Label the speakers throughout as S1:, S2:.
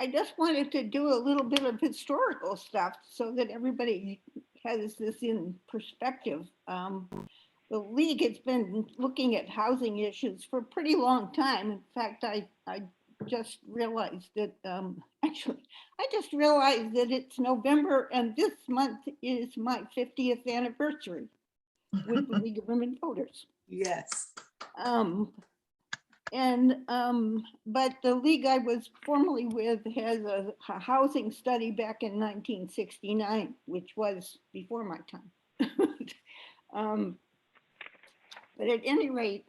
S1: I just wanted to do a little bit of historical stuff so that everybody has this in perspective. The league has been looking at housing issues for a pretty long time. In fact, I just realized that actually, I just realized that it's November and this month is my 50th anniversary with the League of Women Voters.
S2: Yes.
S1: Um, but the league I was formerly with has a housing study back in 1969, which was before my time. um, but at any rate,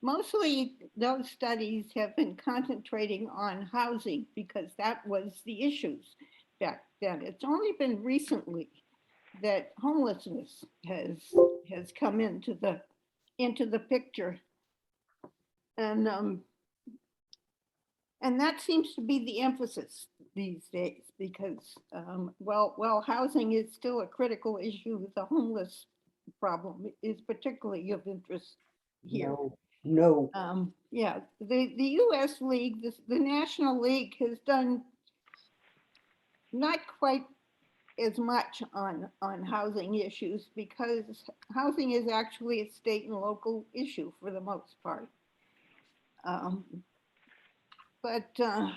S1: mostly those studies have been concentrating on housing because that was the issues back then. It's only been recently that homelessness has come into the picture, and that seems to be the emphasis these days because, while housing is still a critical issue, the homeless problem is particularly of interest here.
S2: No.
S1: Yeah, the U.S. League, the National League has done not quite as much on housing issues because housing is actually a state and local issue for the most part. But the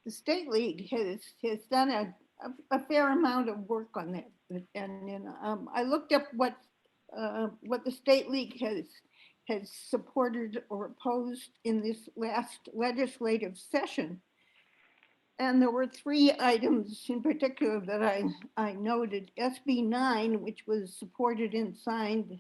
S1: State League has done a fair amount of work on that. And I looked up what the State League has supported or opposed in this last legislative session. And there were three items in particular that I noted. SB 9, which was supported and signed,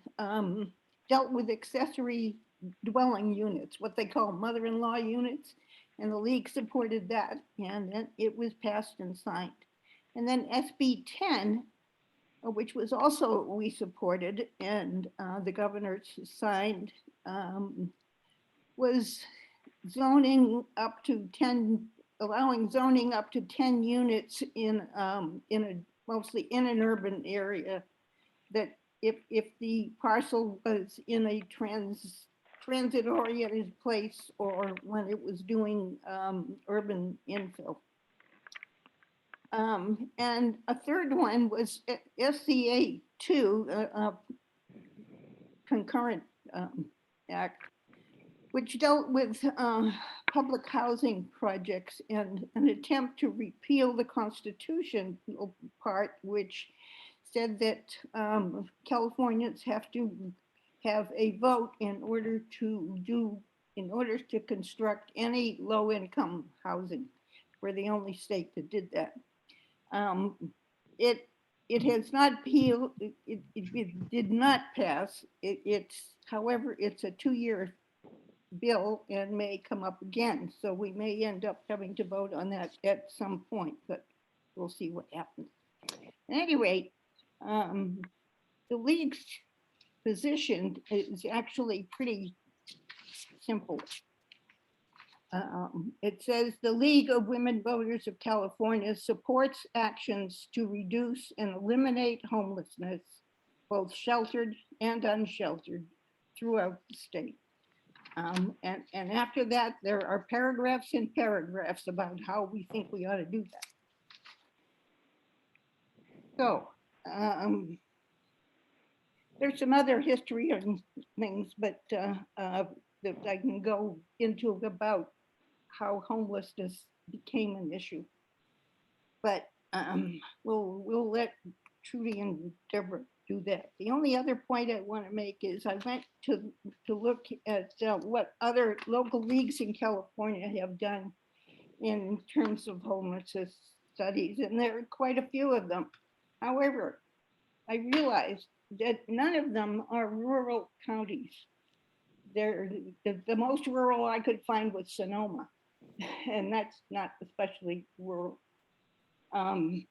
S1: dealt with accessory dwelling units, what they call mother-in-law units. And the league supported that, and then it was passed and signed. And then SB 10, which was also we supported, and the governor signed, was zoning up to 10, allowing zoning up to 10 units in a mostly in an urban area, that if the parcel was in a transit-oriented place or when it was doing urban infill. And a third one was SCA 2, concurrent act, which dealt with public housing projects and an attempt to repeal the constitutional part, which said that Californians have to have a vote in order to construct any low-income housing. We're the only state that did that. It has not appealed. It did not pass. However, it's a 2-year bill and may come up again. So we may end up having to vote on that at some point, but we'll see what happens. At any rate, the league's position is actually pretty simple. It says the League of Women Voters of California supports actions to reduce and eliminate homelessness, both sheltered and unsheltered, throughout the state. And after that, there are paragraphs and paragraphs about how we think we ought to do that. So there's some other history and things, but that I can go into about how homelessness became an issue. But we'll let Trudy and Deborah do that. The only other point I want to make is I went to look at what other local leagues in California have done in terms of homelessness studies, and there are quite a few of them. However, I realized that none of them are rural counties. The most rural I could find was Sonoma, and that's not especially rural. So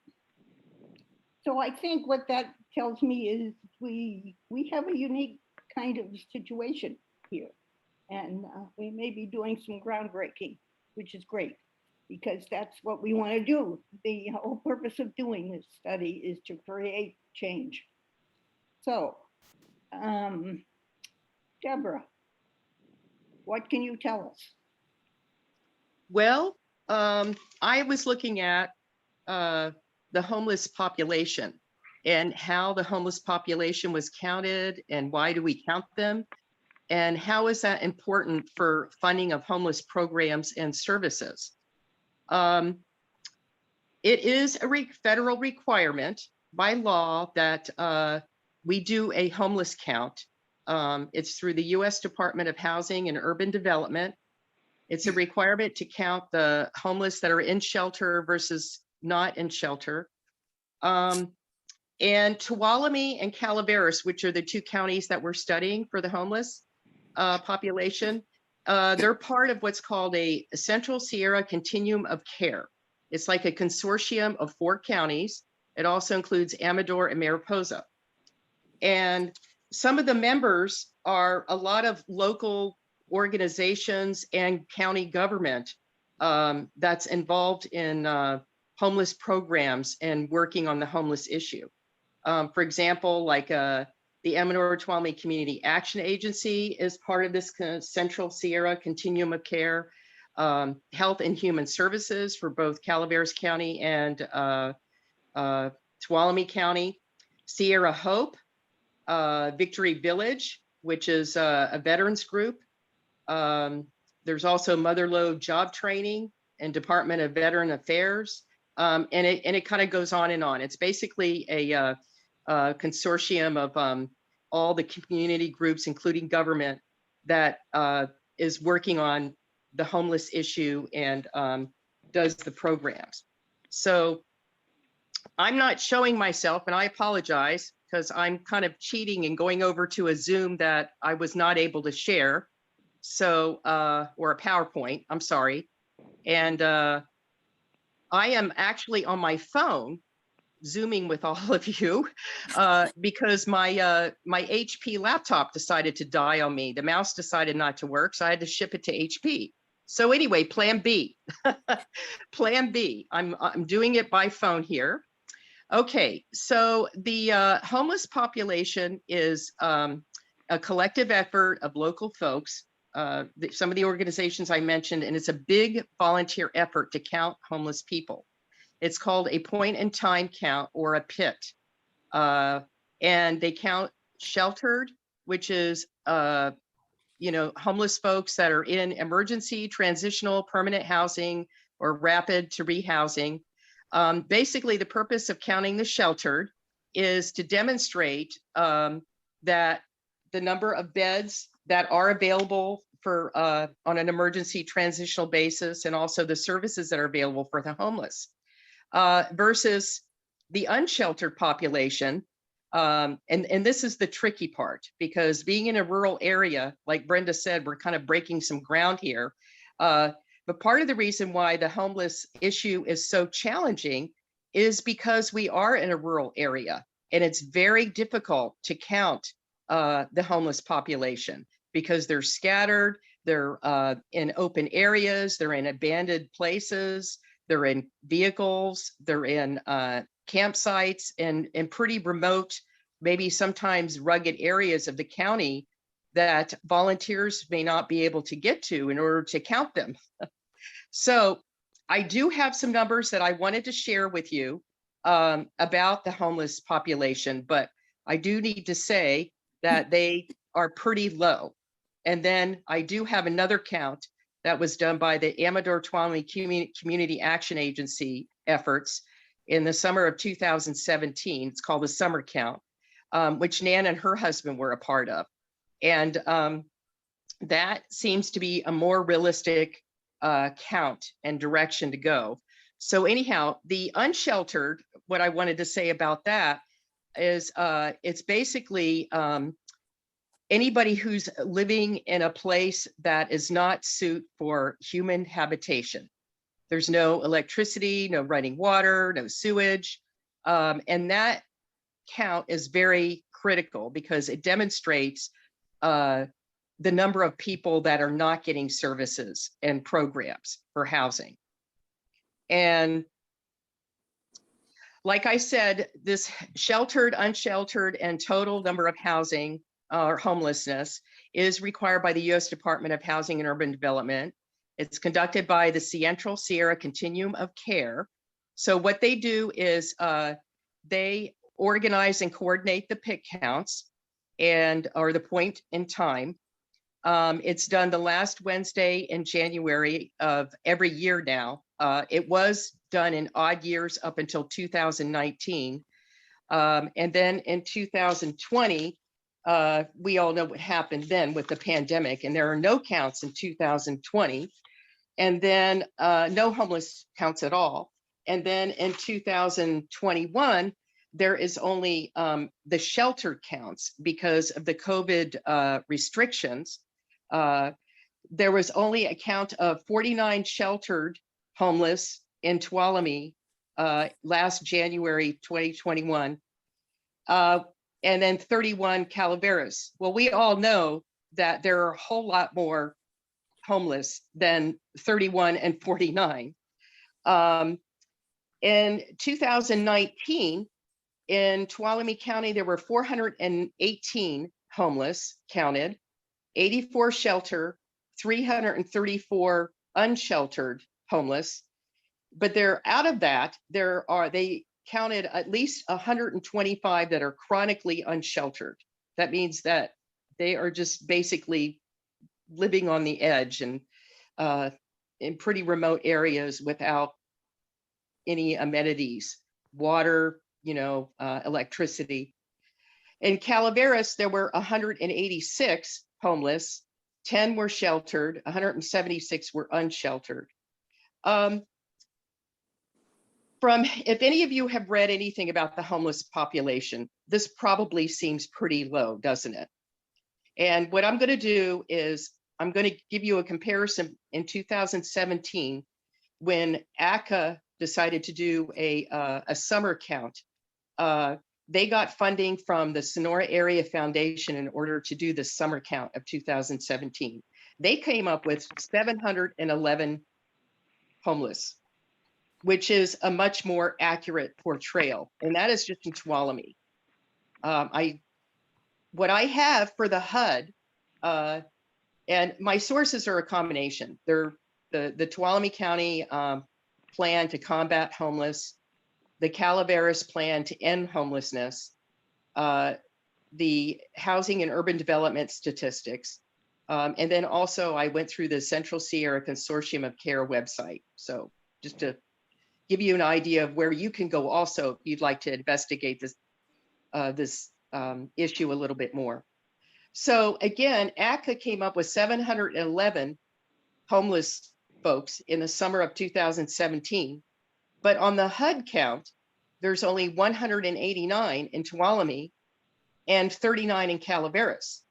S1: I think what that tells me is we have a unique kind of situation here, and we may be doing some groundbreaking, which is great, because that's what we want to do. The whole purpose of doing this study is to create change. So, Deborah, what can you tell us?
S2: Well, I was looking at the homeless population and how the homeless population was counted and why do we count them? And how is that important for funding of homeless programs and services? It is a federal requirement by law that we do a homeless count. It's through the US Department of Housing and Urban Development. It's a requirement to count the homeless that are in shelter versus not in shelter. And Tuolumne and Calaveras, which are the two counties that we're studying for the homeless population, they're part of what's called a Central Sierra Continuum of Care. It's like a consortium of 4 counties. It also includes Amador and Mariposa. And some of the members are a lot of local organizations and county government that's involved in homeless programs and working on the homeless issue. For example, like the Amador Tuolumne Community Action Agency is part of this Central Sierra Continuum of Care. Health and Human Services for both Calaveras County and Tuolumne County. Sierra Hope, Victory Village, which is a veterans group. There's also Mother Lode Job Training and Department of Veteran Affairs. And it kind of goes on and on. It's basically a consortium of all the community groups, including government, that is working on the homeless issue and does the programs. So I'm not showing myself, and I apologize because I'm kind of cheating and going over to a Zoom that I was not able to share. So, or a PowerPoint, I'm sorry. And I am actually on my phone Zooming with all of you because my HP laptop decided to die on me. The mouse decided not to work, so I had to ship it to HP. So anyway, plan B. Plan B. I'm doing it by phone here. Okay, so the homeless population is a collective effort of local folks, some of the organizations I mentioned, and it's a big volunteer effort to count homeless people. It's called a point in time count, or a PIT. And they count sheltered, which is homeless folks that are in emergency, transitional, permanent housing, or rapid to rehousing. Basically, the purpose of counting the sheltered is to demonstrate that the number of beds that are available for on an emergency transitional basis, and also the services that are available for the homeless. Versus the unsheltered population. And this is the tricky part, because being in a rural area, like Brenda said, we're kind of breaking some ground here. But part of the reason why the homeless issue is so challenging is because we are in a rural area, and it's very difficult to count the homeless population because they're scattered, they're in open areas, they're in abandoned places, they're in vehicles, they're in campsites and pretty remote, maybe sometimes rugged areas of the county that volunteers may not be able to get to in order to count them. So I do have some numbers that I wanted to share with you about the homeless population, but I do need to say that they are pretty low. And then I do have another count that was done by the Amador Tuolumne Community Action Agency efforts in the summer of 2017. It's called the Summer Count, which Nan and her husband were a part of. And that seems to be a more realistic count and direction to go. So anyhow, the unsheltered, what I wanted to say about that is it's basically anybody who's living in a place that is not suited for human habitation. There's no electricity, no running water, no sewage. And that count is very critical because it demonstrates the number of people that are not getting services and programs for housing. And like I said, this sheltered, unsheltered, and total number of housing or homelessness is required by the US Department of Housing and Urban Development. It's conducted by the Central Sierra Continuum of Care. So what they do is they organize and coordinate the pick counts or the point in time. It's done the last Wednesday in January of every year now. It was done in odd years up until 2019. And then in 2020, we all know what happened then with the pandemic, and there are no counts in 2020. And then no homeless counts at all. And then in 2021, there is only the shelter counts because of the COVID restrictions. There was only a count of 49 sheltered homeless in Tuolumne last January 2021, and then 31 Calaveras. Well, we all know that there are a whole lot more homeless than 31 and 49. In 2019, in Tuolumne County, there were 418 homeless counted, 84 shelter, 334 unsheltered homeless. But out of that, they counted at least 125 that are chronically unsheltered. That means that they are just basically living on the edge and in pretty remote areas without any amenities, water, electricity. In Calaveras, there were 186 homeless, 10 were sheltered, 176 were unsheltered. If any of you have read anything about the homeless population, this probably seems pretty low, doesn't it? And what I'm going to do is I'm going to give you a comparison in 2017 when ACA decided to do a summer count. They got funding from the Sonora Area Foundation in order to do the summer count of 2017. They came up with 711 homeless, which is a much more accurate portrayal. And that is just in Tuolumne. What I have for the HUD, and my sources are a combination. They're the Tuolumne County plan to combat homeless, the Calaveras plan to end homelessness, the housing and urban development statistics. And then also I went through the Central Sierra Consortium of Care website. So just to give you an idea of where you can go also if you'd like to investigate this issue a little bit more. So again, ACA came up with 711 homeless folks in the summer of 2017. But on the HUD count, there's only 189 in Tuolumne and 39 in Calaveras.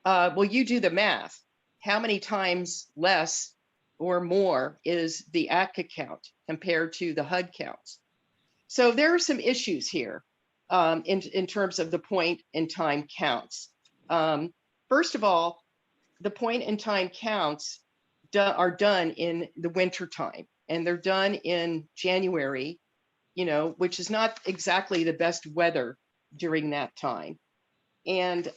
S2: Well, you do the math. How many times less or more is the ACA count compared to the HUD counts? So there are some issues here in terms of the point in time counts. First of all, the point in time counts are done in the winter time, and they're done in January, which is not exactly the best weather during that time. And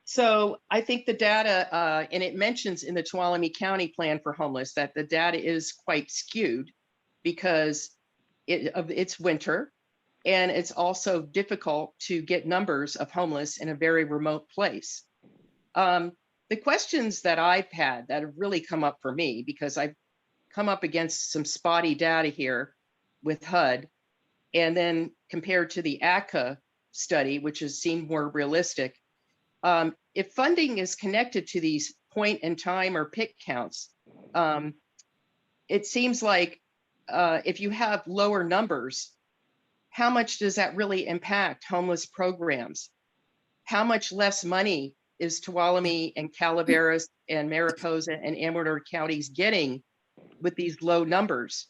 S2: so I think the data, and it mentions in the Tuolumne County Plan for Homeless that the data is quite skewed because it's winter, and it's also difficult to get numbers of homeless in a very remote place. The questions that I've had that have really come up for me, because I've come up against some spotty data here with HUD, and then compared to the ACA study, which has seemed more realistic. If funding is connected to these point in time or pick counts, it seems like if you have lower numbers, how much does that really impact homeless programs? How much less money is Tuolumne and Calaveras and Mariposa and Amador counties getting with these low numbers?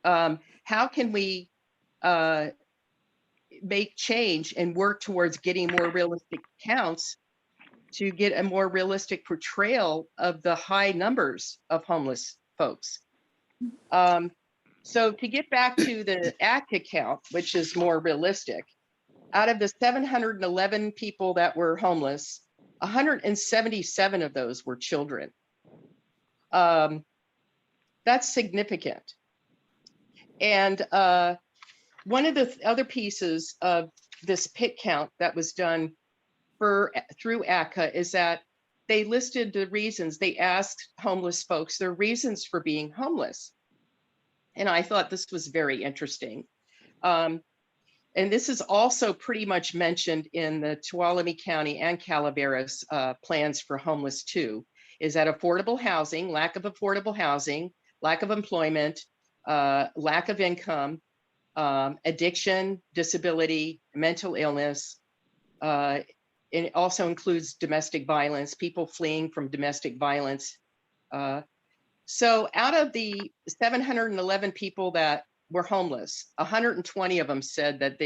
S2: How can we make change and work towards getting more realistic counts to get a more realistic portrayal of the high numbers of homeless folks? So to get back to the ACA count, which is more realistic, out of the 711 people that were homeless, 177 of those were children. That's significant. And one of the other pieces of this PIT count that was done through ACA is that they listed the reasons. They asked homeless folks their reasons for being homeless. And I thought this was very interesting. And this is also pretty much mentioned in the Tuolumne County and Calaveras plans for homeless too, is that affordable housing, lack of affordable housing, lack of employment, lack of income, addiction, disability, mental illness. It also includes domestic violence, people fleeing from domestic violence. So out of the 711 people that were homeless, 120 of them said that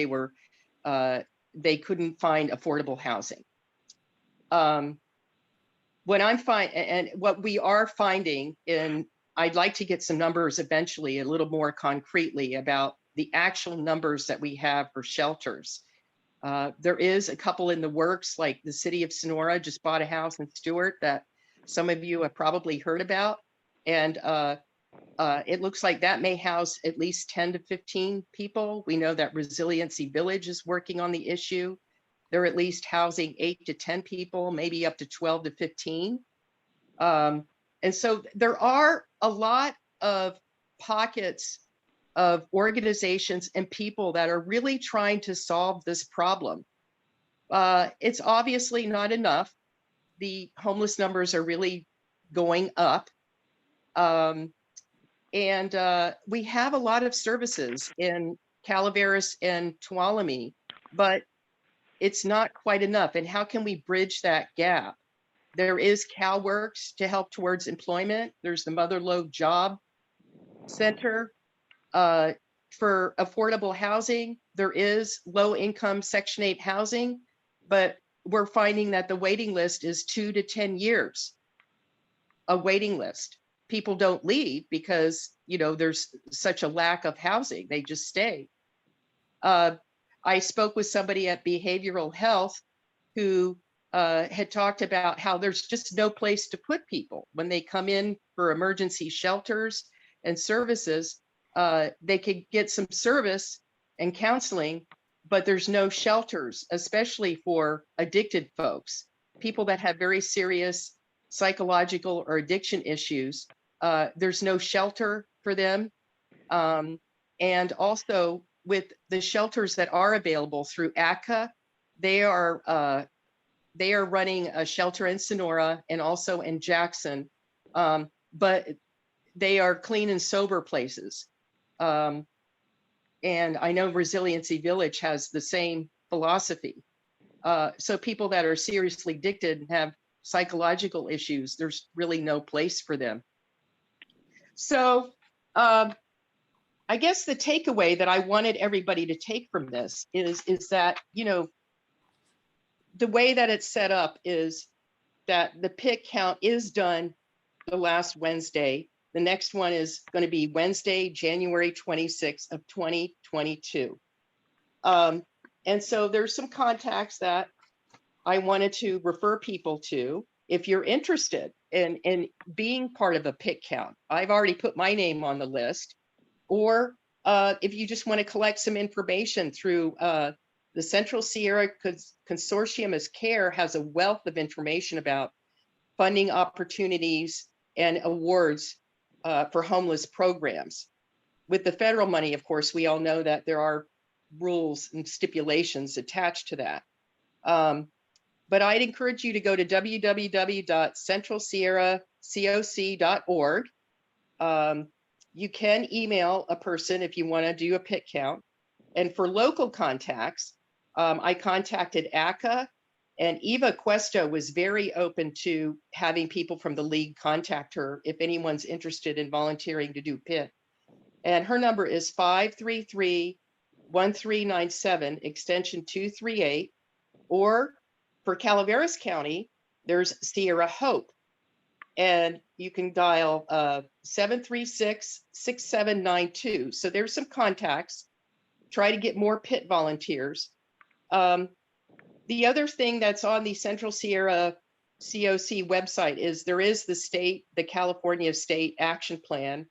S2: they couldn't find affordable housing. What we are finding, and I'd like to get some numbers eventually, a little more concretely about the actual numbers that we have for shelters. There is a couple in the works, like the city of Sonora just bought a house in Stewart that some of you have probably heard about. And it looks like that may house at least 10 to 15 people. We know that Resiliency Village is working on the issue. They're at least housing 8 to 10 people, maybe up to 12 to 15. And so there are a lot of pockets of organizations and people that are really trying to solve this problem. It's obviously not enough. The homeless numbers are really going up. And we have a lot of services in Calaveras and Tuolumne, but it's not quite enough. And how can we bridge that gap? There is CalWorks to help towards employment. There's the Mother Lode Job Center for affordable housing. There is low income Section 8 housing, but we're finding that the waiting list is 2 to 10 years, a waiting list. People don't leave because, you know, there's such a lack of housing. They just stay. I spoke with somebody at behavioral health who had talked about how there's just no place to put people when they come in for emergency shelters and services. They could get some service and counseling, but there's no shelters, especially for addicted folks, people that have very serious psychological or addiction issues. There's no shelter for them. And also with the shelters that are available through ACA, they are running a shelter in Sonora and also in Jackson, but they are clean and sober places. And I know Resiliency Village has the same philosophy. So people that are seriously addicted and have psychological issues, there's really no place for them. So I guess the takeaway that I wanted everybody to take from this is that, you know, the way that it's set up is that the PIT count is done the last Wednesday. The next one is going to be Wednesday, January 26th of 2022. And so there's some contacts that I wanted to refer people to. If you're interested in being part of a PIT count, I've already put my name on the list. Or if you just want to collect some information through the Central Sierra Consortium as CARE has a wealth of information about funding opportunities and awards for homeless programs. With the federal money, of course, we all know that there are rules and stipulations attached to that. But I'd encourage you to go to www.centralsierracoc.org. You can email a person if you want to do a PIT count. And for local contacts, I contacted ACA, and Eva Cuesto was very open to having people from the league contact her if anyone's interested in volunteering to do PIT. And her number is 533-1397, extension 238. Or for Calaveras County, there's Sierra Hope. And you can dial 736-6792. So there's some contacts. Try to get more PIT volunteers. The other thing that's on the Central Sierra COC website is there is the California State Action Plan.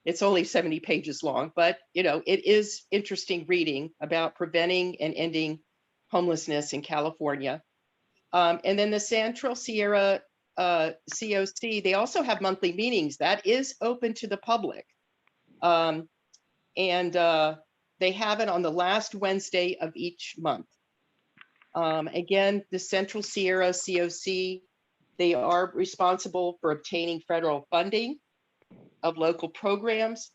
S2: It's only 70 pages long, but it is interesting reading about preventing and ending homelessness in California. And then the Central Sierra COC, they also have monthly meetings that is open to the public. And they have it on the last Wednesday of each month. Again, the Central Sierra COC, they are responsible for obtaining federal funding of local programs,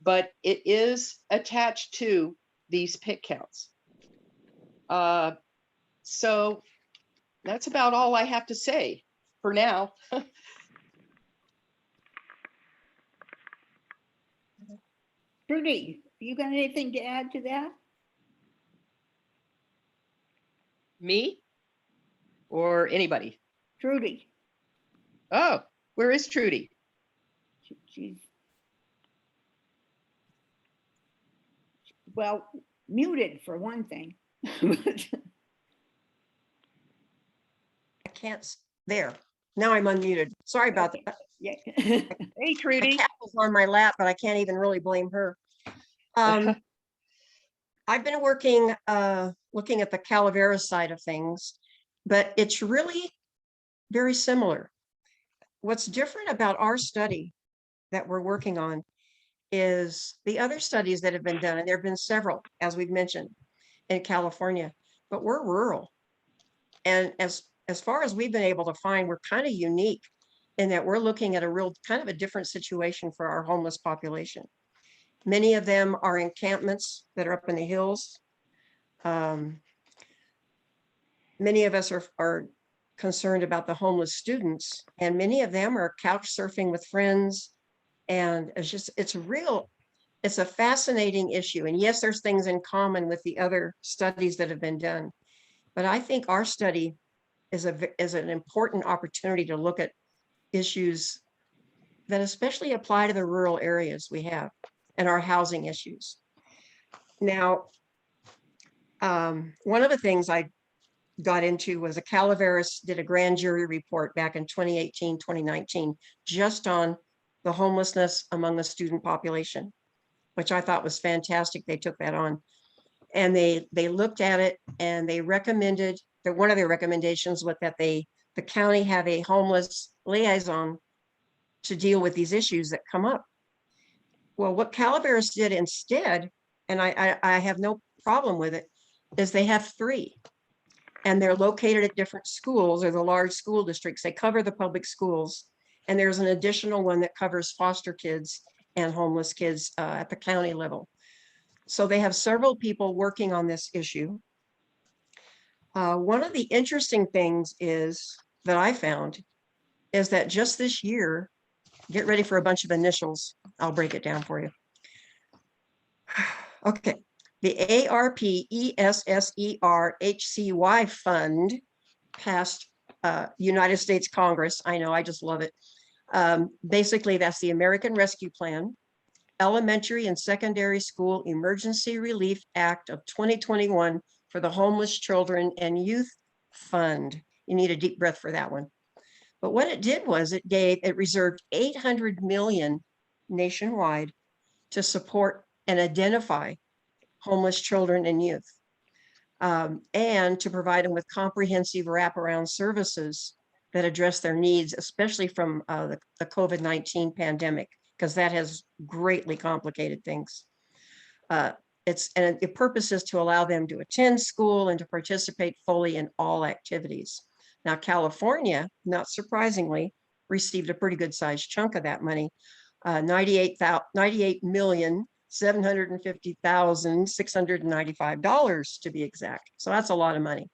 S2: but it is attached to these PIC counts. So that's about all I have to say for now.
S1: Trudy, you got anything to add to that?
S2: Me or anybody?
S1: Trudy,
S2: Oh, where is Trudy?
S1: she's, well, muted for one thing.
S3: I can't, there. Now I'm unmuted. Sorry about that.
S1: Yeah.
S2: Hey,
S3: The
S2: Trudy.
S3: cat was on my lap, but I can't even really blame her. I've been working, looking at the Calaveras side of things, but it's really very similar. What's different about our study that we're working on is the other studies that have been done, and there have been several, as we've mentioned, in California, but we're rural. And as far as we've been able to find, we're kind of unique in that we're looking at a real kind of a different situation for our homeless population. Many of them are encampments that are up in the hills. Many of us are concerned about the homeless students, and many of them are couch surfing with friends. And it's a fascinating issue. And yes, there's things in common with the other studies that have been done. But I think our study is an important opportunity to look at issues that especially apply to the rural areas we have and our housing issues. Now, one of the things I got into was Calaveras did a grand jury report back in 2018, 2019, just on the homelessness among the student population, which I thought was fantastic. They took that on and they looked at it, and they recommended that one of their recommendations was that the county have a homeless liaison to deal with these issues that come up. Well, what Calaveras did instead, and I have no problem with it, is they have 3, and they're located at different schools or the large school districts. They cover the public schools, and there's an additional one that covers foster kids and homeless kids at the county level. So they have several people working on this issue. One of the interesting things that I found is that just this year, get ready for a bunch of initials. I'll break it down for you. Okay, the ARPESSERHCY fund passed United States Congress. I know, I just love it. Basically, that's the American Rescue Plan, Elementary and Secondary School Emergency Relief Act of 2021 for the Homeless Children and Youth Fund. You need a deep breath for that one. But what it did was it reserved $800 million nationwide to support and identify homeless children and youth, and to provide them with comprehensive wraparound services that address their needs, especially from the COVID-19 pandemic, because that has greatly complicated things. And the purpose is to allow them to attend school and to participate fully in all activities. Now, California, not surprisingly, received a pretty good sized chunk of that money, $98,750,695 to be exact. So that's a lot of money.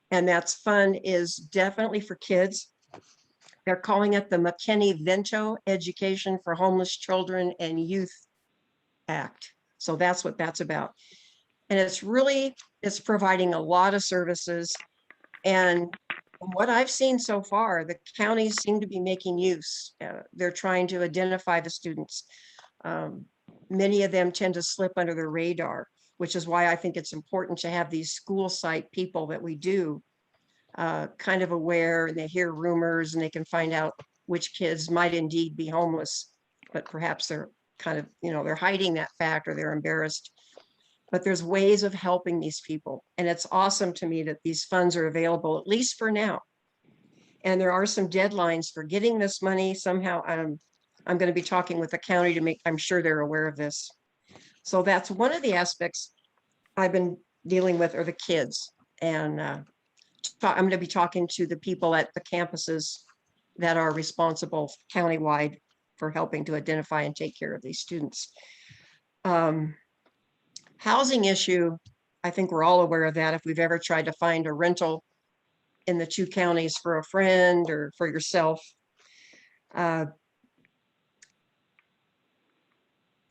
S3: And that fund is definitely for kids. They're calling it the McKinney-Vento Education for Homeless Children and Youth Act. So that's what that's about. And it's providing a lot of services. And from what I've seen so far, the counties seem to be making use. They're trying to identify the students. Many of them tend to slip under the radar, which is why I think it's important to have these school site people that we do kind of aware, and they hear rumors, and they can find out which kids might indeed be homeless, but perhaps they're kind of, they're hiding that fact, or they're embarrassed. But there's ways of helping these people. And it's awesome to me that these funds are available, at least for now. And there are some deadlines for getting this money. Somehow, I'm going to be talking with the county to I'm sure they're aware of this. So that's one of the aspects I've been dealing with, are the kids. And I'm going to be talking to the people at the campuses that are responsible countywide for helping to identify and take care of these students. Housing issue, I think we're all aware of that. If we've ever tried to find a rental in the 2 counties for a friend or for yourself. There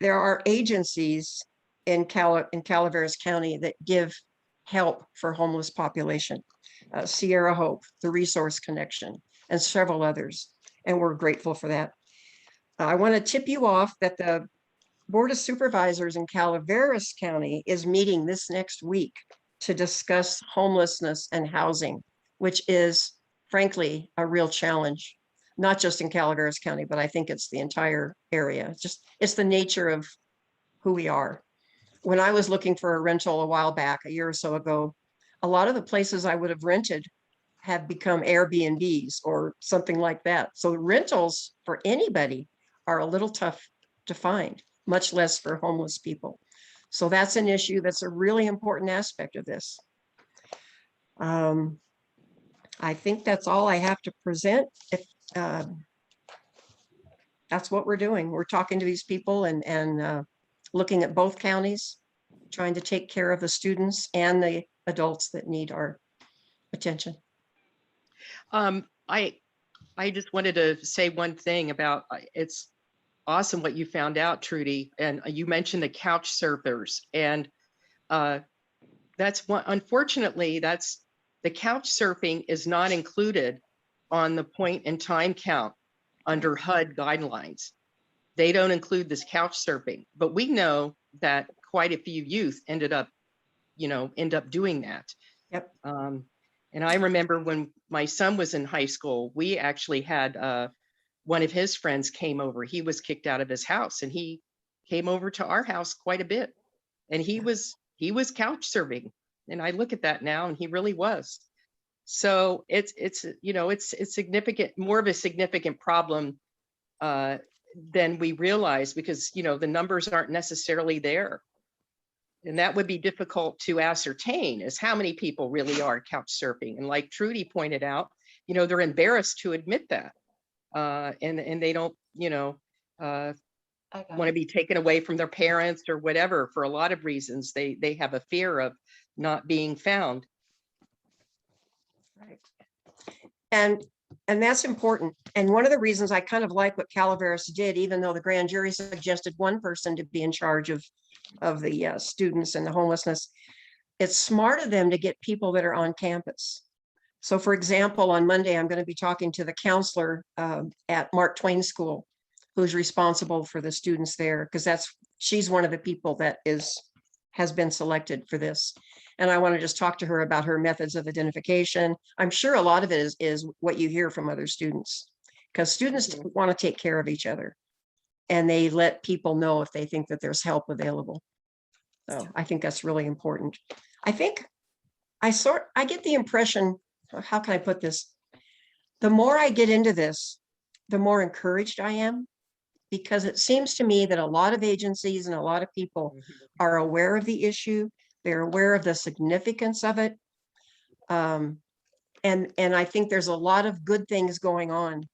S3: are agencies in Calaveras County that give help for homeless population. Sierra Hope, the Resource Connection, and several others. And we're grateful for that. I want to tip you off that the Board of Supervisors in Calaveras County is meeting this next week to discuss homelessness and housing, which is frankly a real challenge, not just in Calaveras County, but I think it's the entire area. It's the nature of who we are. When I was looking for a rental a while back, a year or so ago, a lot of the places I would have rented have become Airbnbs or something like that. So rentals for anybody are a little tough to find, much less for homeless people. So that's an issue that's a really important aspect of this. I think that's all I have to present. If that's what we're doing. We're talking to these people and looking at both counties, trying to take care of the students and the adults that need our attention.
S2: I just wanted to say one thing about, it's awesome what you found out, Trudy, and you mentioned the couch surfers, and that's one. Unfortunately, that's the couch surfing is not included on the point in time count under HUD guidelines. They don't include this couch surfing, but we know that quite a few youth end up doing that.
S3: Yep.
S2: And I remember when my son was in high school, we actually had one of his friends came over. He was kicked out of his house, and he came over to our house quite a bit. And he was couch surfing. And I look at that now, and he really was. So it's significant, more of a significant problem than we realize, because the numbers aren't necessarily there. And that would be difficult to ascertain, is how many people really are couch surfing. And like Trudy pointed out, they're embarrassed to admit that. And they don't, want to be taken away from their parents or whatever. For a lot of reasons, they have a fear of not being found.
S3: Right. And that's important. And one of the reasons I kind of like what Calaveras did, even though the grand jury suggested one person to be in charge of the students and the homelessness, it's smart of them to get people that are on campus. So for example, on Monday, I'm going to be talking to the counselor at Mark Twain School, who's responsible for the students there, because she's one of the people that has been selected for this. And I want to just talk to her about her methods of identification. I'm sure a lot of it is what you hear from other students, because students want to take care of each other, and they let people know if they think that there's help available. So I think that's really important. I think I get the impression, how can I put this? The more I get into this, the more encouraged I am, because it seems to me that a lot of agencies and a lot of people are aware of the issue. They're aware of the significance of it. And I think there's a lot of good things going on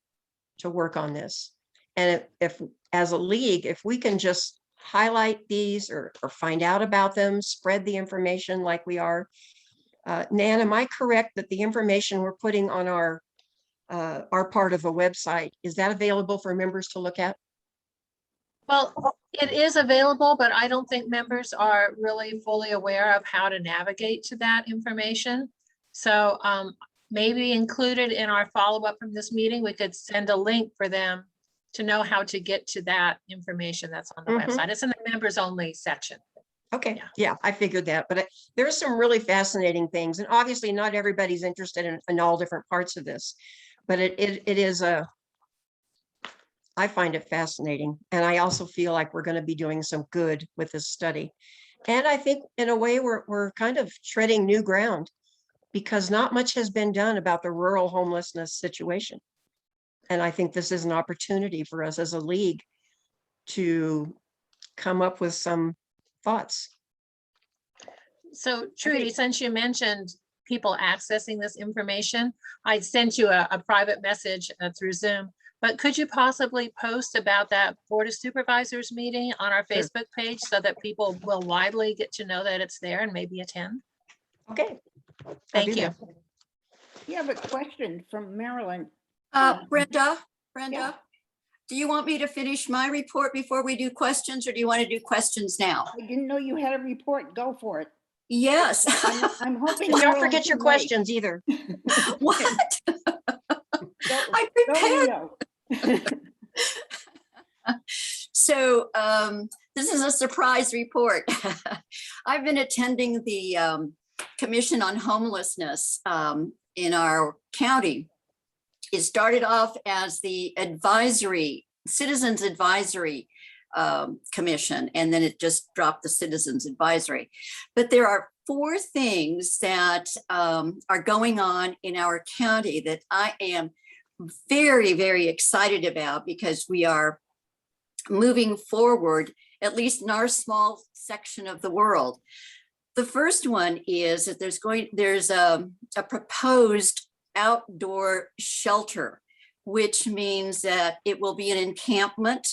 S3: to work on this. And if as a league, if we can just highlight these or find out about them, spread the information like we are. Nan, am I correct that the information we're putting on our part of the website, is that available for members to look at?
S4: Well, it is available, but I don't think members are really fully aware of how to navigate to that information. So maybe included in our follow-up from this meeting, we could send a link for them to know how to get to that information that's on the website. It's in the members only section.
S3: Okay,
S4: Yeah.
S3: yeah, I figured that, but there's some really fascinating things, and obviously not everybody's interested in all different parts of this, but it is I find it fascinating, and I also feel like we're going to be doing some good with this study. And I think in a way we're kind of treading new ground because not much has been done about the rural homelessness situation. And I think this is an opportunity for us as a league to come up with some thoughts.
S4: So Trudy, since you mentioned people accessing this information, I sent you a private message through Zoom, but could you possibly post about that Board of Supervisors meeting on our
S3: Sure.
S4: Facebook page so that people will widely get to know that it's there and maybe attend?
S3: Okay. I'll
S4: Thank
S3: do
S4: you.
S3: that.
S1: You have a question from Marilyn.
S5: Brenda,
S1: Yeah.
S5: do you want me to finish my report before we do questions, or do you want to do questions now?
S1: I didn't know you had a report. Go for it.
S5: Yes.
S1: I'm hoping.
S3: Don't
S1: Marilyn
S3: forget your
S1: can wait.
S3: questions either.
S5: What?
S1: Go-
S5: I
S1: go
S5: prepared.
S1: Leo.
S5: So this is a surprise report. I've been attending the Commission on Homelessness in our county. It started off as the Citizens Advisory Commission, and then it just dropped the Citizens Advisory. But there are 4 things that are going on in our county that I am very, very excited about because we are moving forward, at least in our small section of the world. The first one is that there's a proposed outdoor shelter, which means that it will be an encampment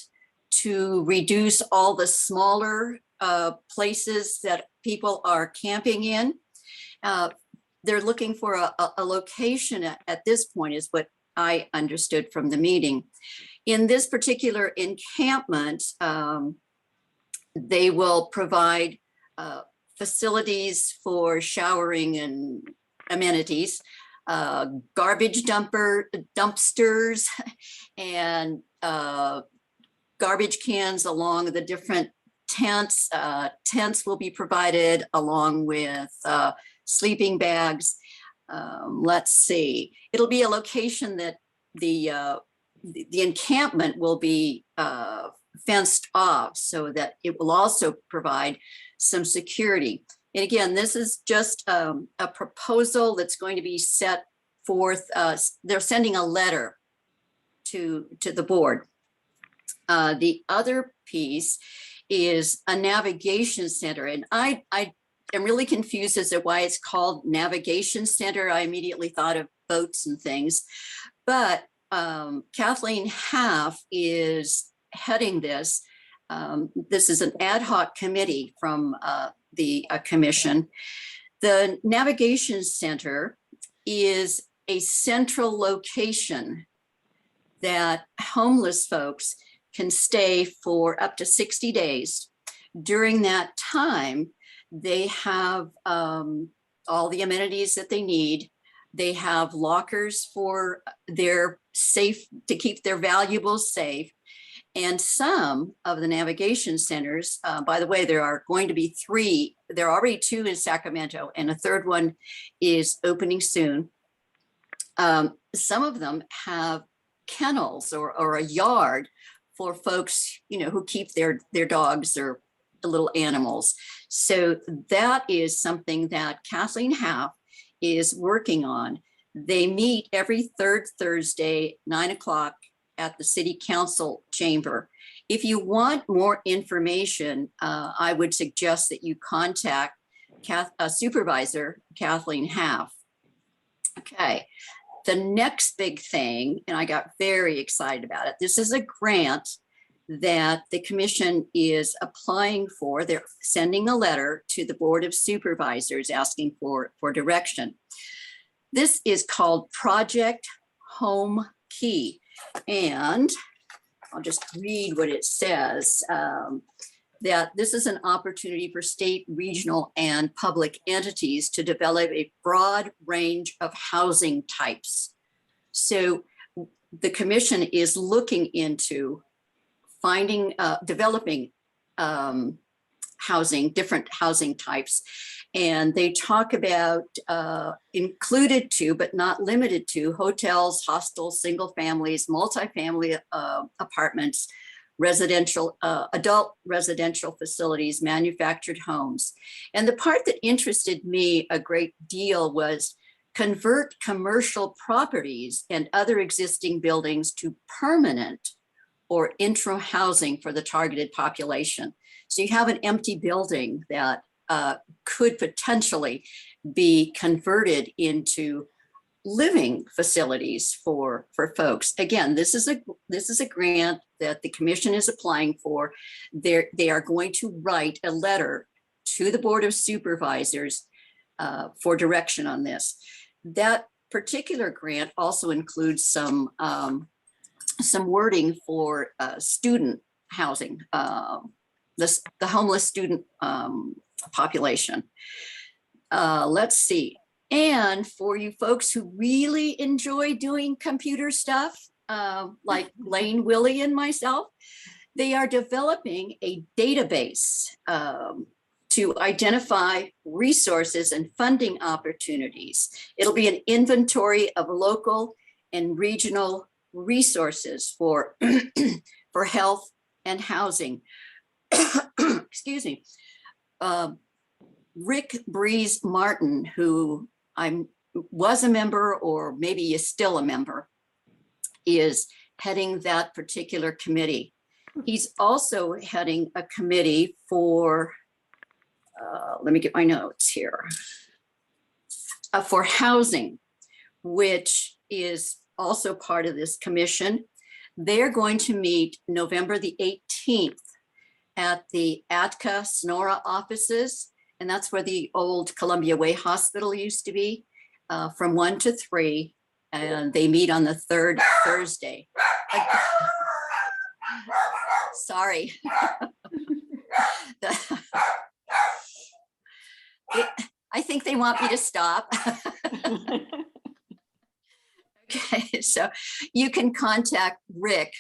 S5: to reduce all the smaller places that people are camping in. They're looking for a location at this point, is what I understood from the meeting. In this particular encampment, they will provide facilities for showering and amenities, garbage dumpsters, and garbage cans along the different tents. Tents will be provided along with sleeping bags. Let's see, it'll be a location that the encampment will be fenced off so that it will also provide some security. And again, this is just a proposal that's going to be set forth. They're sending a letter to the board. The other piece is a navigation center. And I am really confused as to why it's called Navigation Center. I immediately thought of boats and things, but Kathleen Half is heading this. This is an ad hoc committee from the commission. The Navigation Center is a central location that homeless folks can stay for up to 60 days. During that time, they have all the amenities that they need. They have lockers for their safe, to keep their valuables safe. And some of the navigation centers, by the way, there are going to be 3, there are already 2 in Sacramento, and a 3rd one is opening soon. Some of them have kennels or a yard for folks, who keep their dogs or the little animals. So that is something that Kathleen Half is working on. They meet every 3rd Thursday, 9 o'clock at the City Council chamber. If you want more information, I would suggest that you contact Supervisor Kathleen Half. Okay, the next big thing, and I got very excited about it, this is a grant that the commission is applying for. They're sending a letter to the Board of Supervisors asking for direction. This is called Project Home Key. And I'll just read what it says, that this is an opportunity for state, regional, and public entities to develop a broad range of housing types. So the commission is looking into developing housing, different housing types. And they talk about included to, but not limited to, hotels, hostels, single families, multifamily apartments, residential, adult residential facilities, manufactured homes. And the part that interested me a great deal was convert commercial properties and other existing buildings to permanent or interim housing for the targeted population. So you have an empty building that could potentially be converted into living facilities for folks. Again, this is a grant that the commission is applying for. They are going to write a letter to the Board of Supervisors for direction on this. That particular grant also includes some wording for student housing, the homeless student population. Let's see. And for you folks who really enjoy doing computer stuff, like Lane, Willie, and myself, they are developing a database to identify resources and funding opportunities. It'll be an inventory of local and regional resources for, for health and housing. Excuse me. Rick Breeze Martin, who was a member, or maybe is still a member, is heading that particular committee. He's also heading a committee for, let me get my notes here, for housing, which is also part of this commission. They're going to meet November the 18th at the ATCA Sonora offices. And that's where the old Columbia Way Hospital used to be, from 1 to 3. And they meet on the third Thursday. Sorry. I think they want me to stop. Okay, so you can contact Rick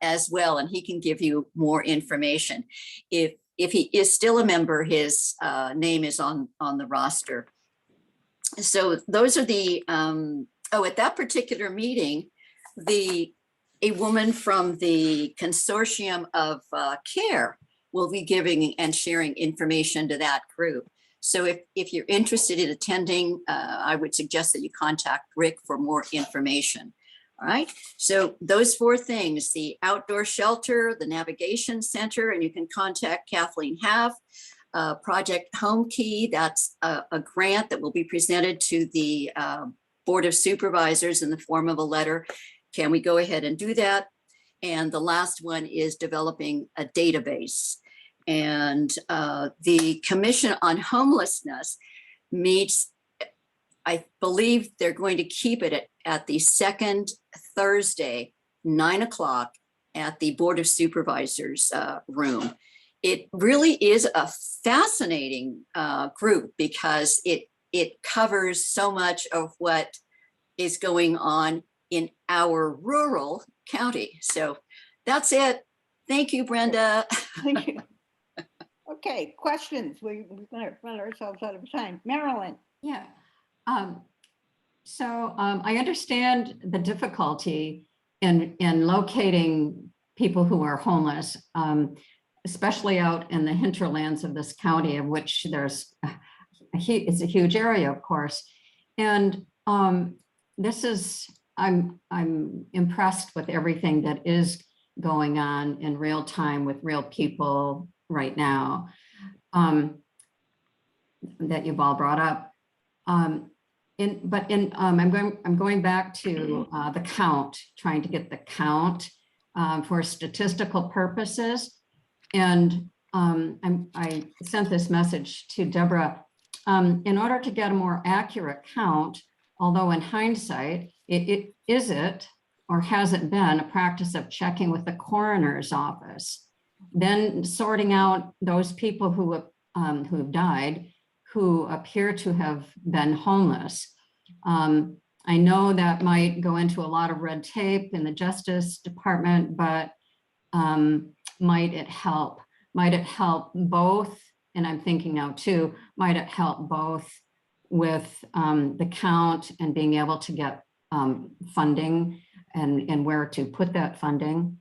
S5: as well, and he can give you more information. If he is still a member, his name is on the roster. So those are the, at that particular meeting, a woman from the Consortium of Care will be giving and sharing information to that group. So if you're interested in attending, I would suggest that you contact Rick for more information. All right, so those 4 things: the outdoor shelter, the navigation center, and you can contact Kathleen Haff. Project Home Key, that's a grant that will be presented to the Board of Supervisors in the form of a letter. Can we go ahead and do that? And the last one is developing a database. And the Commission on Homelessness meets, I believe they're going to keep it at the second Thursday, 9 o'clock at the Board of Supervisors room. It really is a fascinating group because it covers so much of what is going on in our rural county. So that's it. Thank you, Brenda.
S1: Thank you. Okay, questions. We're going to run ourselves out of time. Marilyn.
S6: Yeah. So I understand the difficulty in locating people who are homeless, especially out in the hinterlands of this county, of which there's it's a huge area, of course. And this is, I'm impressed with everything that is going on in real time with real people right now, that you've all brought up. I'm going back to the count, trying to get the count for statistical purposes. And I sent this message to Deborah. In order to get a more accurate count, although in hindsight, is it or has it been a practice of checking with the coroner's office, then sorting out those people who have died, who appear to have been homeless. I know that might go into a lot of red tape in the Justice Department, but might it help? Might it help both and I'm thinking now too, might it help both with the count and being able to get funding and where to put that funding.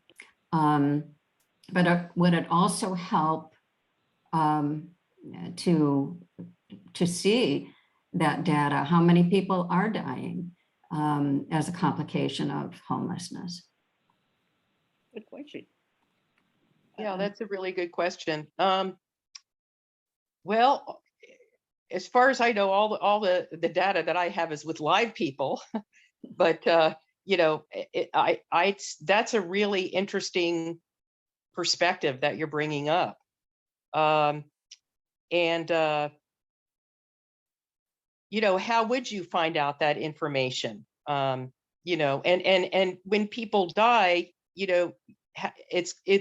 S6: But would it also help to see that data, how many people are dying as a complication of homelessness?
S1: Good question.
S2: Yeah, that's a really good question. Well, as far as I know, all the data that I have is with live people, but you know, that's a really interesting perspective that you're bringing up. You know, how would you find out that information? You know, and when people die, you know,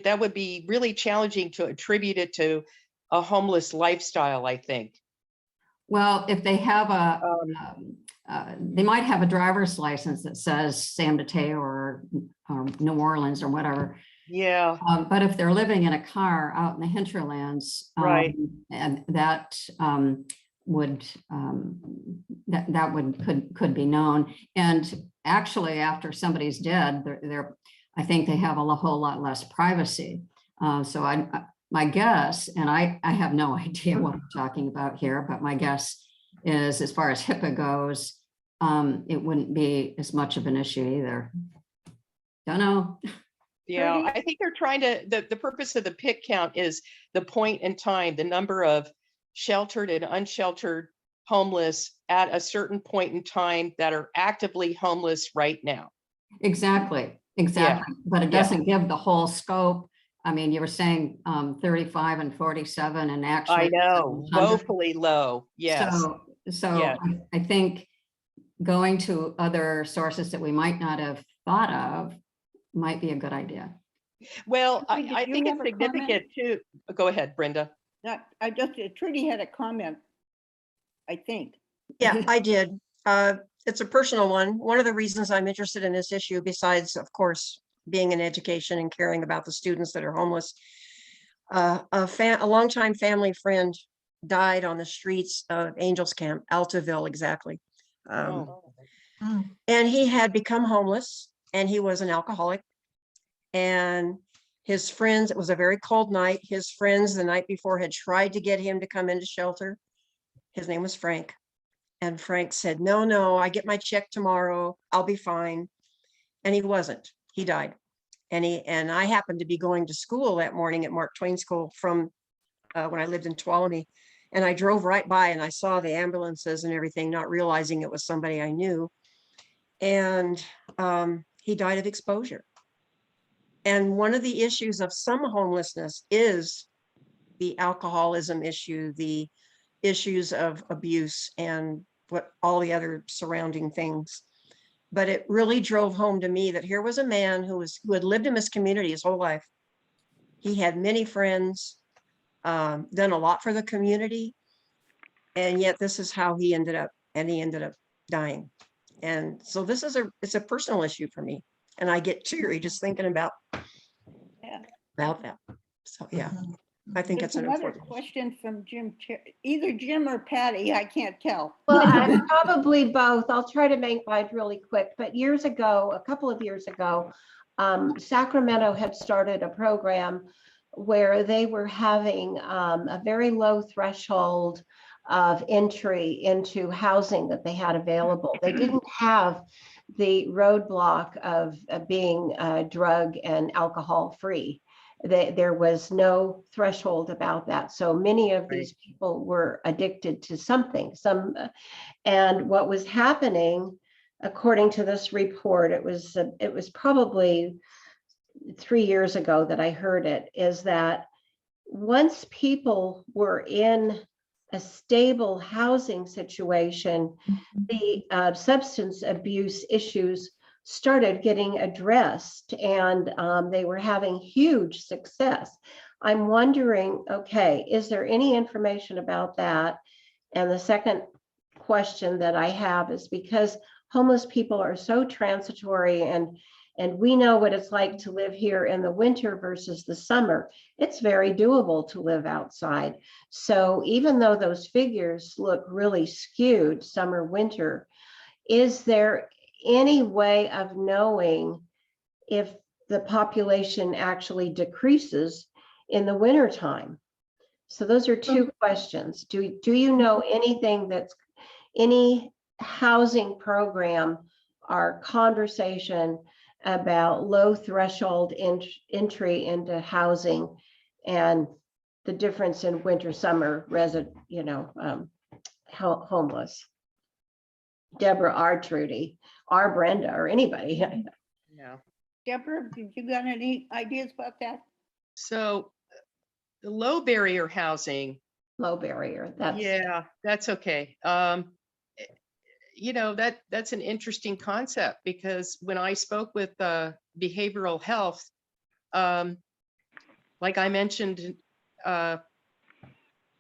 S2: that would be really challenging to attribute it to a homeless lifestyle, I think.
S6: Well, if they have they might have a driver's license that says San Mateo or New Orleans or whatever.
S2: Yeah.
S6: But if they're living in a car out in the hinterlands,
S2: Right.
S6: and that would could be known. And actually, after somebody's dead, I think they have a whole lot less privacy. So my guess, and I have no idea what I'm talking about here, but my guess is, as far as HIPAA goes, it wouldn't be as much of an issue either. Don't know.
S2: Yeah, I think they're trying to, the purpose of the PIC count is the point in time, the number of sheltered and unsheltered homeless at a certain point in time that are actively homeless right now.
S6: Exactly. But it doesn't give the whole scope. I mean, you were saying 35 and 47 and actually.
S2: I know,
S6: 100.
S2: woefully low. Yes.
S6: So
S2: Yes.
S6: I think going to other sources that we might not have thought of might be a good idea.
S2: Well,
S1: Trudy,
S2: I
S1: did you
S2: think
S1: have
S2: it's
S1: a comment?
S2: significant too. Go ahead, Brenda.
S1: Trudy had a comment, I think.
S3: Yeah, I did. It's a personal one. One of the reasons I'm interested in this issue, besides, of course, being in education and caring about the students that are homeless, a longtime family friend died on the streets of Angels Camp, Altaville, exactly. And he had become homeless, and he was an alcoholic. And his friends, it was a very cold night. His friends the night before had tried to get him to come into shelter. His name was Frank. And Frank said, no, I get my check tomorrow. I'll be fine. And he wasn't. He died. And I happened to be going to school that morning at Mark Twain School from when I lived in Tuolumne. And I drove right by and I saw the ambulances and everything, not realizing it was somebody I knew. And he died of exposure. And one of the issues of some homelessness is the alcoholism issue, the issues of abuse and what all the other surrounding things. But it really drove home to me that here was a man who had lived in this community his whole life. He had many friends, done a lot for the community, and yet this is how he ended up, and he ended up dying. And so this is it's a personal issue for me, and I get teary just thinking about that. So yeah, I think
S1: There's
S3: it's an
S1: another
S3: important
S1: question from Jim, either Jim or Patty, I can't tell.
S7: Well, probably both. I'll try to make mine really quick. But a couple of years ago, Sacramento had started a program where they were having a very low threshold of entry into housing that they had available. They didn't have the roadblock of being drug and alcohol free. There was no threshold about that. So many of these people were addicted to something, and what was happening, according to this report, it was probably 3 years ago that I heard it, is that once people were in a stable housing situation, the substance abuse issues started getting addressed, and they were having huge success. I'm wondering, okay, is there any information about that? And the second question that I have is, because homeless people are so transitory and And we know what it's like to live here in the winter versus the summer. It's very doable to live outside. So even though those figures look really skewed, summer, winter, is there any way of knowing if the population actually decreases in the wintertime? So those are two questions. Do you know anything that's any housing program or conversation about low threshold entry into housing and the difference in winter, summer homeless? Deborah or Trudy or Brenda or anybody.
S2: Yeah.
S1: Deborah, did you got any ideas about that?
S2: So the low barrier housing,
S7: Low barrier. That's
S2: yeah, that's okay. You know, that's an interesting concept, because when I spoke with behavioral health, like I mentioned,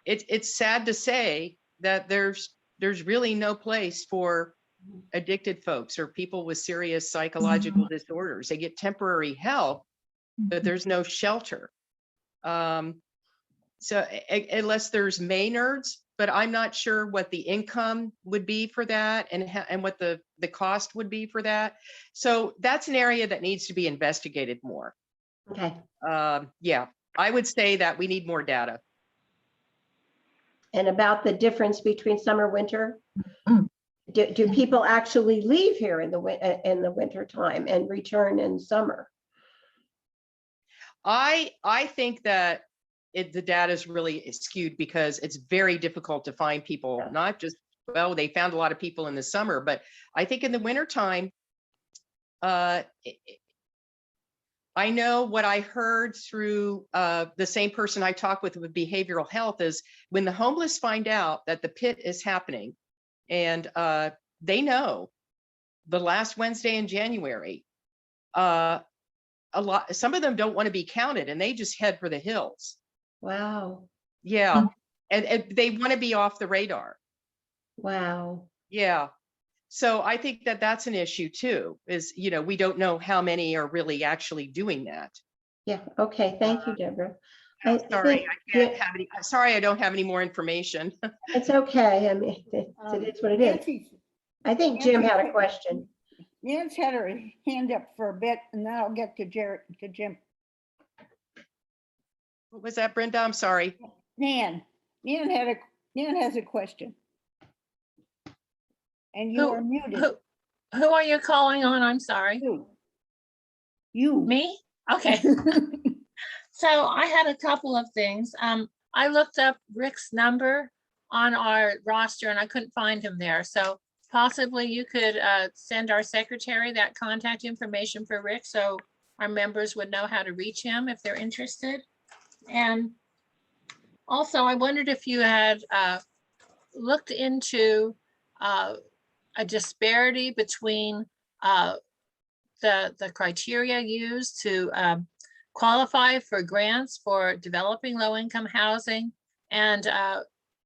S2: it's sad to say that there's really no place for addicted folks or people with serious psychological disorders. They get temporary help, but there's no shelter. So unless there's Maynards, but I'm not sure what the income would be for that and what the cost would be for that. So that's an area that needs to be investigated more.
S7: okay.
S2: Yeah, I would say that we need more data.
S7: And about the difference between summer, winter? Do people actually leave here in the winter time and return in summer?
S2: I think that the data is really skewed because it's very difficult to find people, not just, well, they found a lot of people in the summer, but I think in the wintertime, I know what I heard through the same person I talked with behavioral health is when the homeless find out that the pit is happening, and they know the last Wednesday in January, some of them don't want to be counted and they just head for the hills.
S7: Wow.
S2: Yeah. And they want to be off the radar.
S7: Wow.
S2: Yeah. So I think that that's an issue too, is, you know, we don't know how many are really actually doing that.
S7: Yeah. Okay. Thank you, Deborah.
S2: Sorry, I don't have any more information.
S7: It's okay. I mean, it is what it is. I think Jim had a question.
S1: Nan's had her hand up for a bit, and then I'll get to Jim.
S2: What was that, Brenda? I'm sorry.
S1: Nan has a question. And you are muted.
S4: Who are you calling on? I'm sorry.
S1: You.
S4: Me? Okay. So I had a couple of things. I looked up Rick's number on our roster and I couldn't find him there. So possibly you could send our secretary that contact information for Rick so our members would know how to reach him if they're interested. And also I wondered if you had looked into a disparity between the criteria used to qualify for grants for developing low-income housing and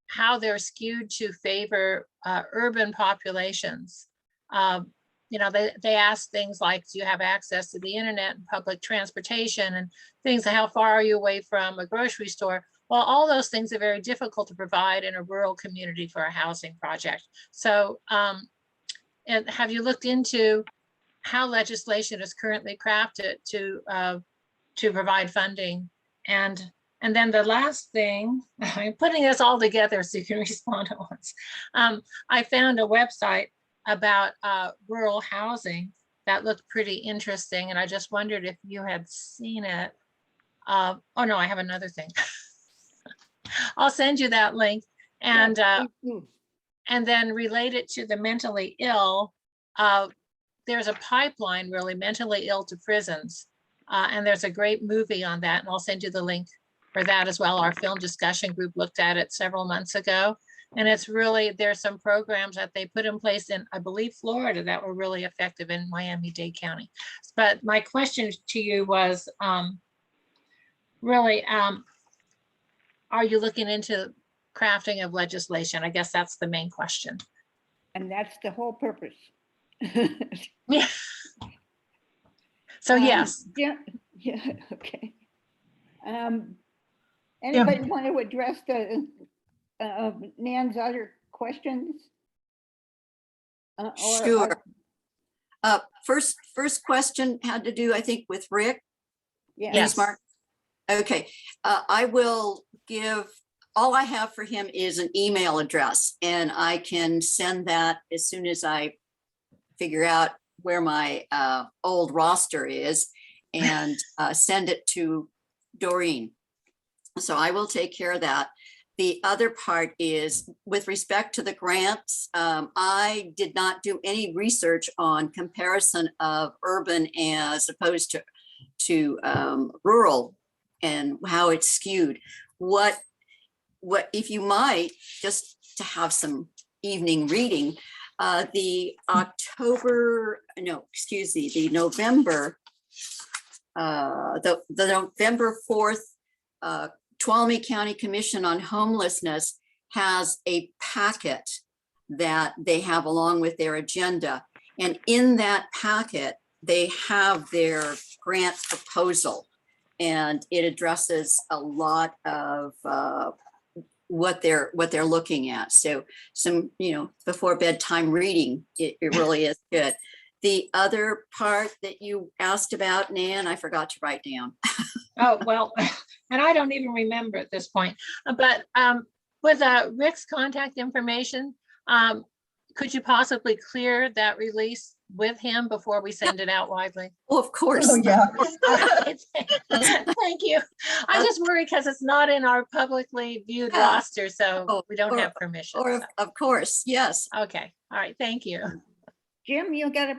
S4: how they're skewed to favor urban populations. You know, they ask things like, do you have access to the internet and public transportation, and things like how far are you away from a grocery store? Well, all those things are very difficult to provide in a rural community for a housing project. So and have you looked into how legislation is currently crafted to provide funding? And then the last thing, I'm putting this all together so you can respond at once. I found a website about rural housing that looked pretty interesting, and I just wondered if you had seen it. Oh no, I have another thing. I'll send you that link, and then relate it to the mentally ill. There's a pipeline, really, mentally ill to prisons. And there's a great movie on that, and I'll send you the link for that as well. Our film discussion group looked at it several months ago. And it's really, there's some programs that they put in place in, I believe, Florida that were really effective in Miami-Dade County. But my question to you was, really, are you looking into crafting of legislation? I guess that's the main question.
S1: And that's the whole purpose.
S4: Yeah. So yes,
S1: Yeah, yeah, okay. Anybody want to address the Nan's other questions?
S5: Sure. First question had to do, I think, with Rick.
S1: Yeah.
S4: Yes.
S5: Mark. Okay, I will give, all I have for him is an email address, and I can send that as soon as I figure out where my old roster is and send it to Doreen. So I will take care of that. The other part is with respect to the grants, I did not do any research on comparison of urban as opposed to rural and how it's skewed. What if you might, just to have some evening reading, the November, the November 4th Tuolumne County Commission on Homelessness has a packet that they have along with their agenda. And in that packet, they have their grant proposal. And it addresses a lot of what they're looking at. So some, before bedtime reading, it really is good. The other part that you asked about, Nan, I forgot to write down.
S4: oh, well, and I don't even remember at this point, but with Rick's contact information, could you possibly clear that release with him before we send it out widely?
S5: Oh, of course.
S8: Oh, yeah.
S4: Thank you. I just worry because it's not in our publicly viewed
S5: Yeah.
S4: roster, so we don't have permission.
S5: Or of course, yes.
S4: Okay, all right, thank you.
S1: Jim, you got a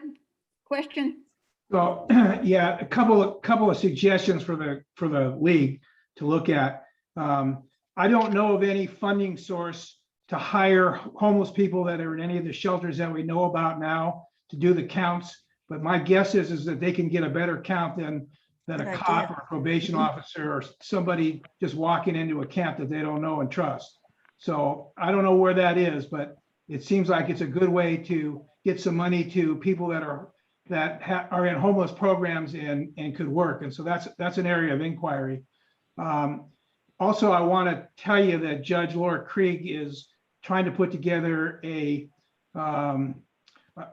S1: question?
S9: Well, yeah, a couple of suggestions for the league to look at. I don't know of any funding source to hire homeless people that are in any of the shelters that we know about now to do the counts. But my guess is that they can get a better count than a
S3: Good
S9: cop
S3: idea.
S9: or a probation officer or somebody just walking into a camp that they don't know and trust. So I don't know where that is, but it seems like it's a good way to get some money to people that are in homeless programs and could work. And so that's an area of inquiry. Also, I want to tell you that Judge Laura Krieg is trying to put together a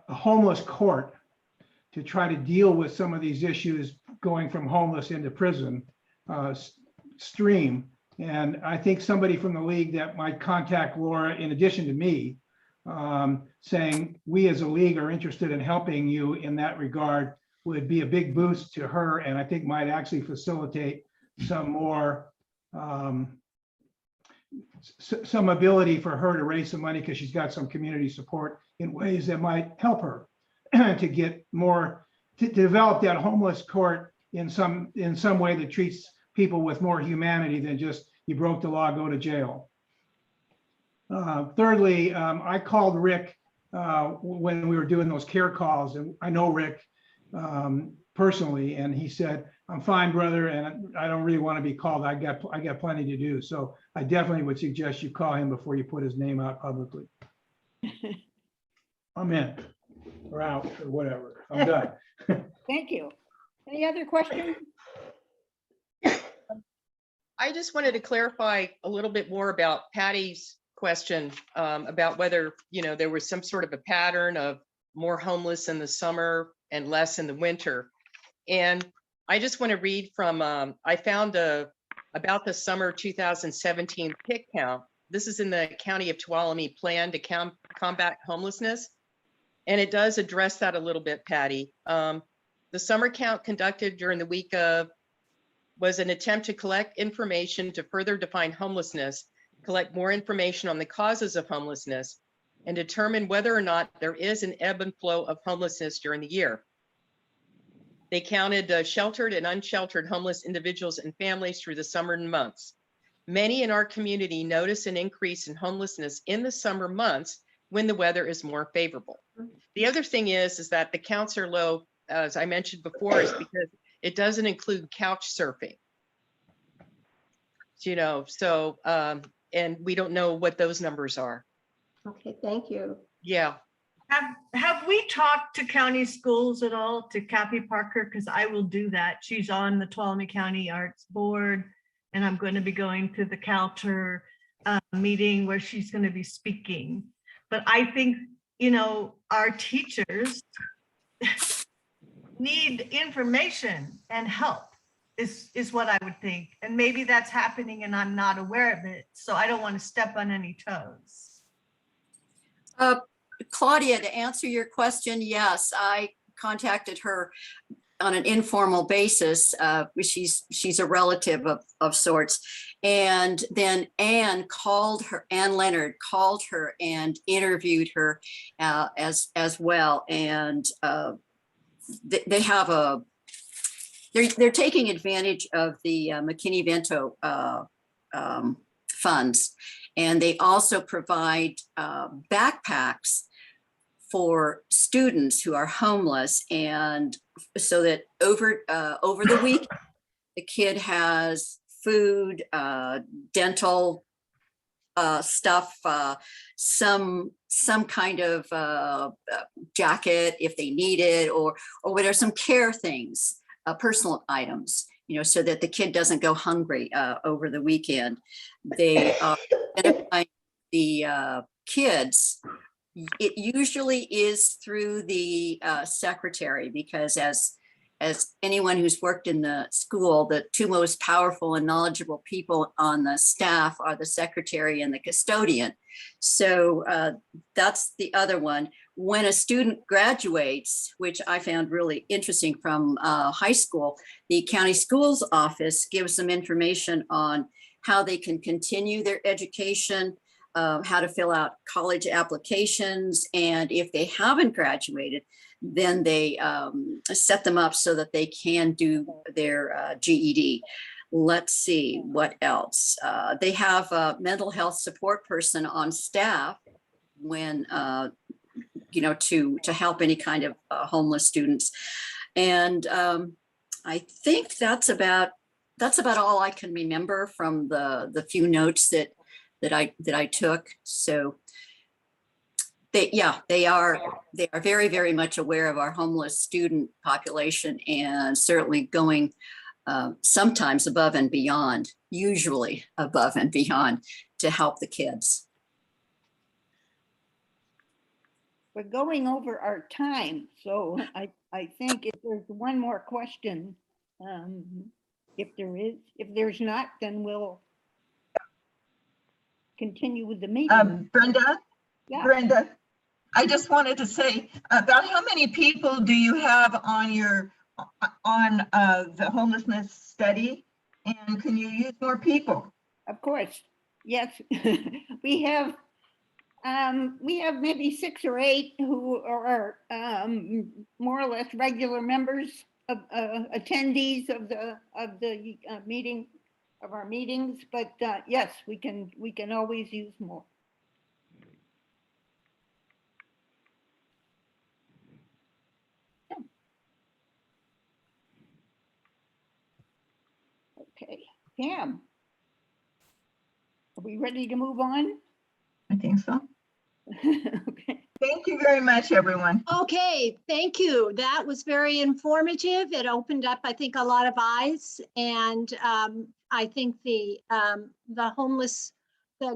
S9: homeless court to try to deal with some of these issues going from homeless into prison stream. And I think somebody from the league that might contact Laura in addition to me, saying we as a league are interested in helping you in that regard would be a big boost to her, and I think might actually facilitate some more some ability for her to raise some money because she's got some community support in ways that might help her to get more to develop that homeless court in some way that treats people with more humanity than just you broke the law, go to jail. Thirdly, I called Rick when we were doing those care calls, and I know Rick personally, and he said, "I'm fine, brother, and I don't really want to be called. I got plenty to do." So I definitely would suggest you call him before you put his name out publicly. I'm in, or out, or whatever. I'm done.
S1: Thank you. Any other questions?
S2: I just wanted to clarify a little bit more about Patty's question about whether, there was some sort of a pattern of more homeless in the summer and less in the winter. And I just want to read from, I found about the summer 2017 PIC count. This is in the County of Tuolumne Plan to Combat Homelessness. And it does address that a little bit, Patty. The summer count conducted during the week of was an attempt to collect information to further define homelessness, collect more information on the causes of homelessness, and determine whether or not there is an ebb and flow of homelessness during the year. They counted sheltered and unsheltered homeless individuals and families through the summer months. Many in our community notice an increase in homelessness in the summer months when the weather is more favorable. The other thing is that the counts are low, as I mentioned before, is because it doesn't include couch surfing. And we don't know what those numbers are.
S7: Okay, thank you.
S2: Yeah.
S8: Have we talked to county schools at all, to Kathy Parker? Because I will do that. She's on the Tuolumne County Arts Board, and I'm going to be going to the CalTER meeting where she's going to be speaking. But I think, you know, our teachers need information and help is what I would think. And maybe that's happening and I'm not aware of it. So I don't want to step on any toes.
S5: Claudia, to answer your question, yes, I contacted her on an informal basis. She's a relative of sorts. And then Ann Leonard called her and interviewed her as well. And they have they're taking advantage of the McKinney-Vento funds. And they also provide backpacks for students who are homeless, and so that over the week, the kid has food, dental stuff, some kind of jacket if they need it, or whether some care things, personal items, you know, so that the kid doesn't go hungry over the weekend. They identify the kids. It usually is through the secretary, because as anyone who's worked in the school, the two most powerful and knowledgeable people on the staff are the secretary and the custodian. So that's the other one. When a student graduates, which I found really interesting from high school, the county schools office gives them information on how they can continue their education, how to fill out college applications, and if they haven't graduated, then they set them up so that they can do their GED. Let's see what else. They have a mental health support person on staff when, you know, to help any kind of homeless students. And I think that's about all I can remember from the few notes that I took. So they are very, very much aware of our homeless student population, and certainly going sometimes above and beyond, usually above and beyond, to help the kids.
S1: We're going over our time, so I think if there's one more question, if there is, if there's not, then we'll continue with the meeting.
S10: Brenda,
S1: Yeah.
S10: Brenda, I just wanted to say, about how many people do you have on your the homelessness study, and can you use more people?
S1: Of course, yes. We have maybe 6 or 8 who are more or less regular members of attendees of the meeting, of our meetings, but yes, we can always use more. Okay, Pam, are we ready to move on?
S10: I think so.
S1: Okay.
S10: Thank you very much, everyone.
S11: Okay, thank you. That was very informative. It opened up, I think, a lot of eyes, and I think the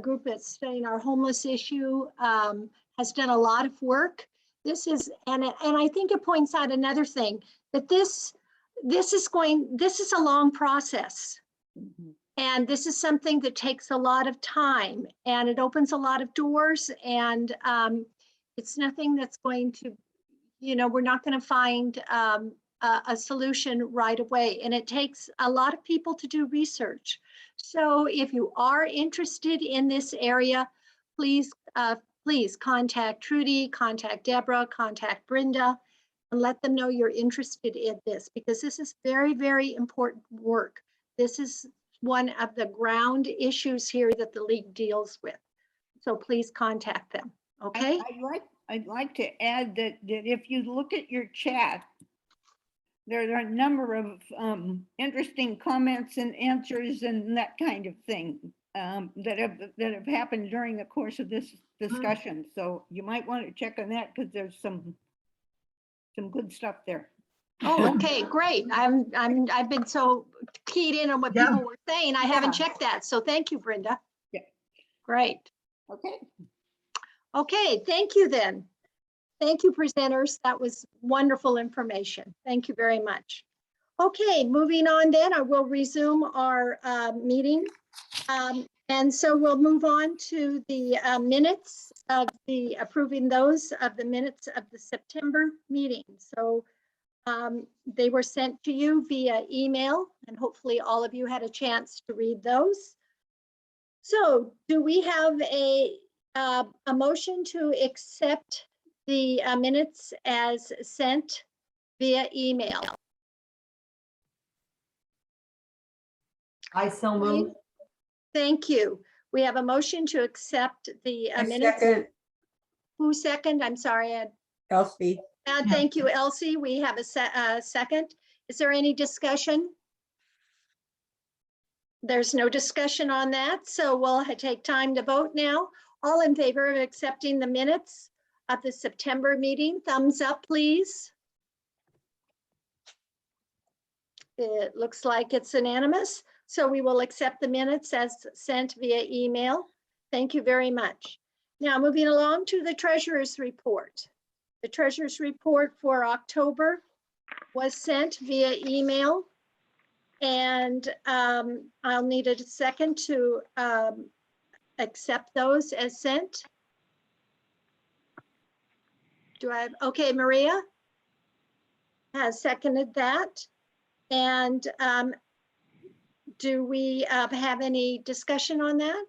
S11: group that's studying our homeless issue has done a lot of work. This is, and I think it points out another thing, that this is a long process.
S1: Mhm.
S11: And this is something that takes a lot of time, and it opens a lot of doors, and it's nothing that's going to, you know, we're not going to find a solution right away. And it takes a lot of people to do research. So if you are interested in this area, please contact Trudy, contact Deborah, contact Brenda, and let them know you're interested in this, because this is very, very important work. This is one of the ground issues here that the league deals with. So please contact them, okay?
S1: I'd like to add that if you look at your chat, there are a number of interesting comments and answers and that kind of thing that have happened during the course of this discussion. So you might want to check on that because there's some good stuff there.
S11: Oh, okay, great. I've been so keyed in on what
S10: Yeah.
S11: people were saying. I haven't
S1: Yeah.
S11: checked that. So thank you, Brenda.
S1: Yeah.
S11: Great.
S1: Okay.
S11: Okay, thank you then. Thank you, presenters. That was wonderful information. Thank you very much. Okay, moving on then, I will resume our meeting. And so we'll move on to the minutes of the approving those of the minutes of the September meeting. So they were sent to you via email, and hopefully all of you had a chance to read those. So do we have a motion to accept the minutes as sent via email?
S12: I so move.
S11: Thank you. We have a motion to accept the
S12: I
S11: minutes.
S12: second.
S11: Who second? I'm sorry.
S12: Elsie.
S11: Thank you, Elsie. We have a second. Is there any discussion? There's no discussion on that, so we'll take time to vote now. All in favor of accepting the minutes of the September meeting, thumbs up, please. It looks like it's unanimous, so we will accept the minutes as sent via email. Thank you very much. Now, moving along to the treasurer's report. The treasurer's report for October was sent via email. And I'll need a second to accept those as sent. Do I have, okay, Maria has seconded that. And do we have any discussion on that?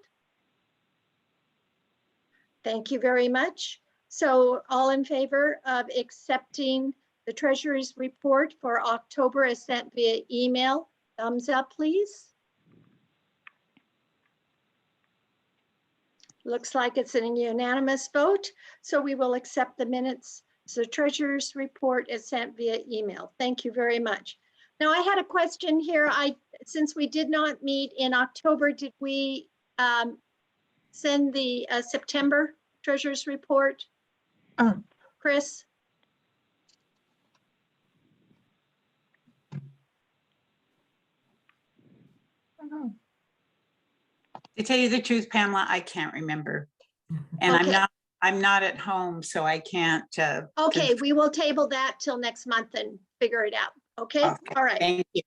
S11: Thank you very much. So all in favor of accepting the treasurer's report for October as sent via email, thumbs up, please. Looks like it's a unanimous vote, so we will accept the minutes. So treasurer's report is sent via email. Thank you very much. Now I had a question here. Since we did not meet in October, did we send the September treasurer's report? Chris?
S13: To tell you the truth, Pamela, I can't remember. And
S11: Okay.
S13: I'm not at home, so I can't.
S11: Okay, we will table that till next month and figure it out. Okay, all right.
S13: Thank you.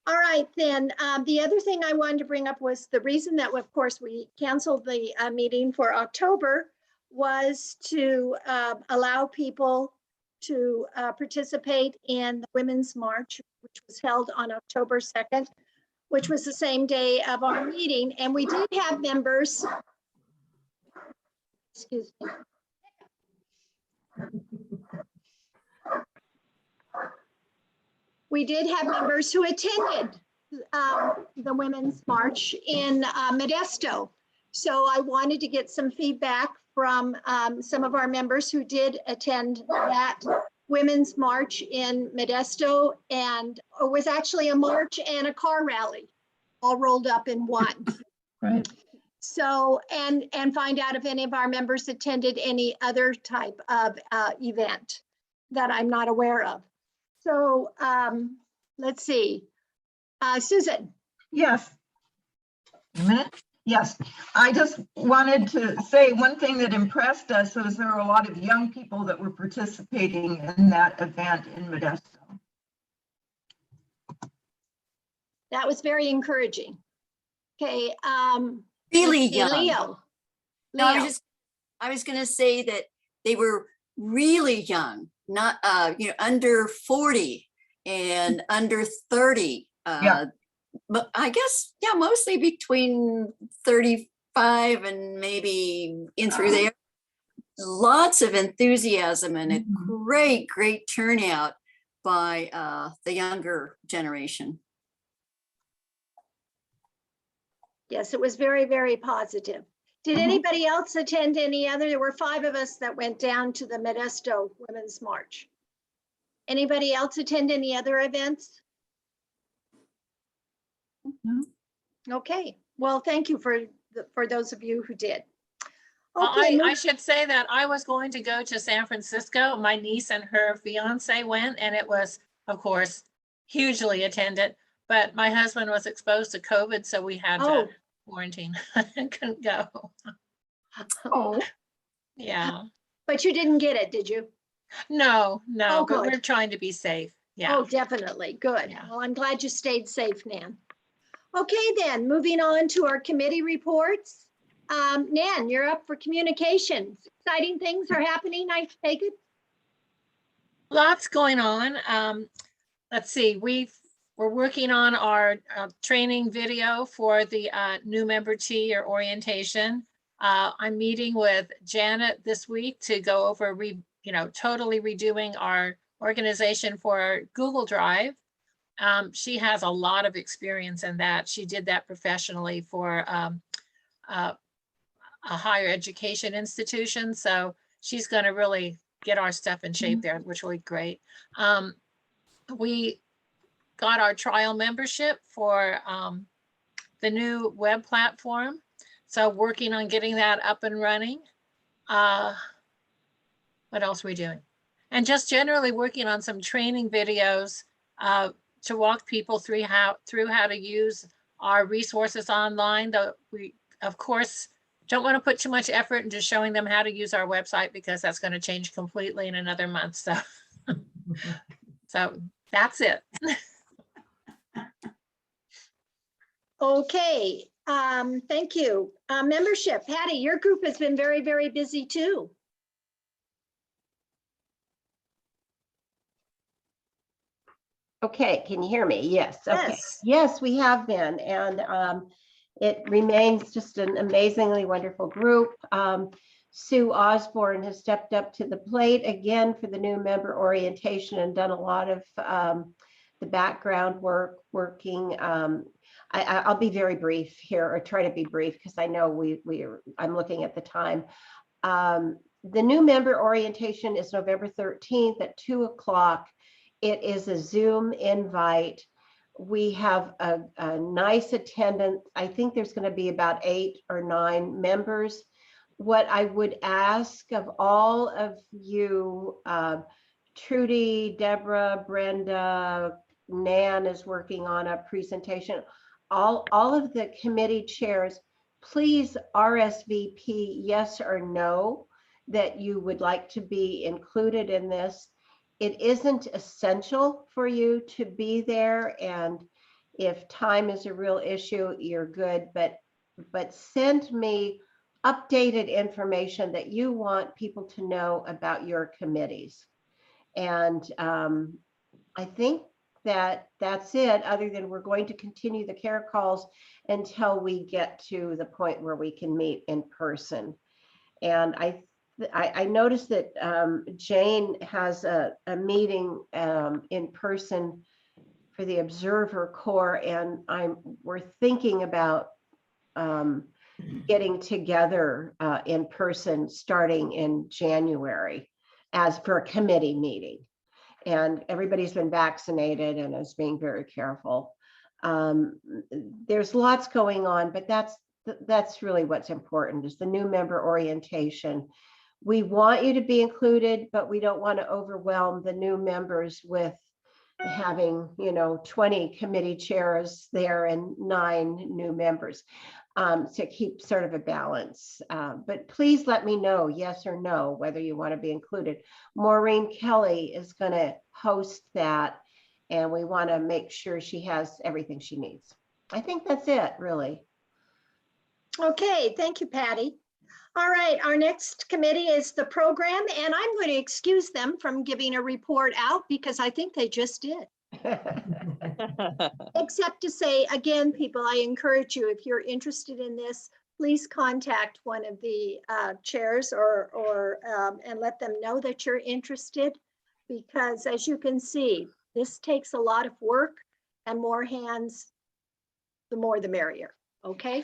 S11: All right, then the other thing I wanted to bring up was the reason that, of course, we canceled the meeting for October was to allow people to participate in the Women's March, which was held on October 2nd, which was the same day of our meeting. And we did have members, excuse me. We did have members who attended the Women's March in Modesto. So I wanted to get some feedback from some of our members who did attend that Women's March in Modesto, and it was actually a march and a car rally all rolled up in one.
S10: Right.
S11: So, and find out if any of our members attended any other type of event that I'm not aware of. So let's see. Susan.
S10: Yes. A minute. Yes, I just wanted to say one thing that impressed us was there were a lot of young people that were participating in that event in Modesto.
S11: That was very encouraging. Okay.
S5: Really
S11: let's see,
S5: young.
S11: Leo.
S5: No, I was going to say that they were really young, not under 40 and under 30.
S10: Yeah.
S5: But I guess, yeah, mostly between 35 and maybe in through there. Lots of enthusiasm and a great turnout by the younger generation.
S11: Yes, it was very, very positive. Did anybody else attend any other? There were 5 of us that went down to the Modesto Women's March. Anybody else attend any other events? No. Okay, well, thank you for those of you who did. Okay,
S4: I should say that I was going to go to San Francisco. My niece and her fiance went, and it was, of course, hugely attended. But my husband was exposed to COVID, so we had
S11: Oh.
S4: to quarantine and couldn't go.
S7: Oh,
S4: Yeah,
S11: but you didn't get it, did you?
S4: no,
S11: Oh,
S4: but we're
S11: good.
S4: trying to be safe. Yeah.
S11: Oh, definitely. Good.
S4: Yeah.
S11: Well, I'm glad you stayed safe, Nan. Okay, then, moving on to our committee reports. Nan, you're up for communications. Exciting things are happening, I take it?
S4: Lots going on. Let's see, we're working on our training video for the new member T or orientation. I'm meeting with Janet this week to go over totally redoing our organization for Google Drive. She has a lot of experience in that. She did that professionally for a higher education institution. So she's going to really get our stuff in shape there, which will be great. We got our trial membership for the new web platform. So working on getting that up and running. What else are we doing? And just generally working on some training videos to walk people through how to use our resources online. Though we, of course, don't want to put too much effort into showing them how to use our website because that's going to change completely in another month. So, so that's it.
S11: Okay, thank you. Membership, Patty, your group has been very, very busy too.
S7: okay. Can you hear me? Yes. Okay.
S11: Yes.
S7: Yes, we have been. And it remains just an amazingly wonderful group. Sue Osborne has stepped up to the plate again for the new member orientation and done a lot of the background work, working. I'll be very brief here, or try to be brief, because I know I'm looking at the time. The new member orientation is November 13th at 2 o'clock. It is a Zoom invite. We have a nice attendance. I think there's going to be about 8 or 9 members. What I would ask of all of you, Trudy, Deborah, Brenda, Nan is working on a presentation. All of the committee chairs, please RSVP yes or no that you would like to be included in this. It isn't essential for you to be there, and if time is a real issue, you're good, but send me updated information that you want people to know about your committees. And I think that's it, other than we're going to continue the care calls until we get to the point where we can meet in person. And I noticed that Jane has a meeting in person for the Observer Corps, and we're thinking about getting together in person starting in January as for a committee meeting. And everybody's been vaccinated and is being very careful. There's lots going on, but that's really what's important, is the new member orientation. We want you to be included, but we don't want to overwhelm the new members with having 20 committee chairs there and 9 new members, to keep sort of a balance. But please let me know yes or no whether you want to be included. Maureen Kelly is going to host that, and we want to make sure she has everything she needs. I think that's it, really.
S11: Okay, thank you, Patty. All right, our next committee is the program, and I'm going to excuse them from giving a report out because I think they just did. Except to say, again, people, I encourage you, if you're interested in this, please contact one of the chairs and let them know that you're interested, because as you can see, this takes a lot of work, and more hands, the more the merrier, okay?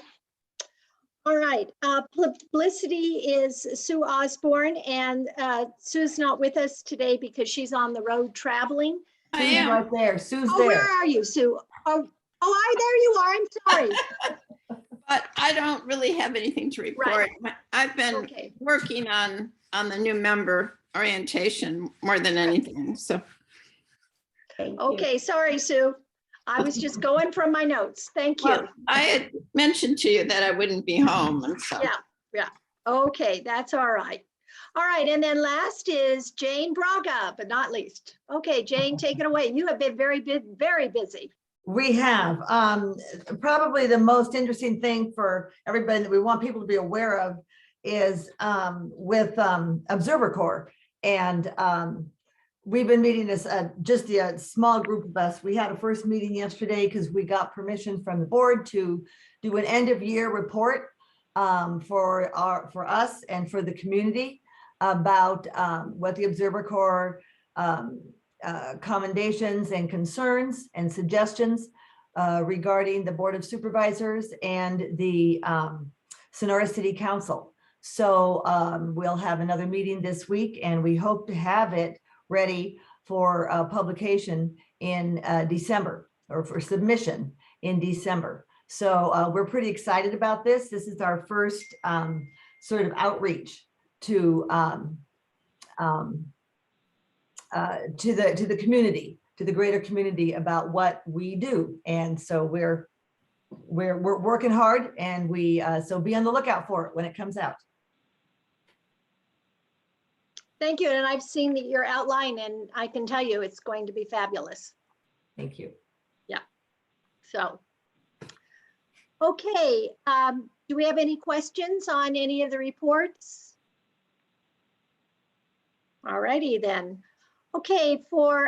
S11: All right, publicity is Sue Osborne, and Sue's not with us today because she's on the road traveling.
S13: I
S12: Sue's
S13: am.
S12: right there. Sue's
S11: Oh, where
S12: there.
S11: are you, Sue? Oh, there you are. I'm sorry.
S14: But I don't really have anything to report. I've been
S11: Okay.
S14: working on the new member orientation more than anything, so.
S7: Thank you.
S11: Okay, sorry, Sue. I was just going from my notes. Thank you.
S14: Well, I had mentioned to you that I wouldn't be home, and so.
S11: Yeah. Okay, that's all right. All right, and then last is Jane Braga, but not least. Okay, Jane, take it away. You have been very busy.
S12: We have, probably the most interesting thing for everybody that we want people to be aware of is with Observer Corps. And we've been meeting this, just a small group of us. We had a first meeting yesterday because we got permission from the board to do an end of year report for us and for the community about what the Observer Corps commendations and concerns and suggestions regarding the Board of Supervisors and the Sonora City Council. So we'll have another meeting this week, and we hope to have it ready for publication in December, or for submission in December. So we're pretty excited about this. This is our first sort of outreach to the community, to the greater community about what we do. And so we're working hard, and so be on the lookout for it when it comes out.
S11: Thank you. And I've seen your outline, and I can tell you it's going to be fabulous.
S12: Thank you.
S11: Yeah. So, okay. Do we have any questions on any of the reports? All righty then. Okay, for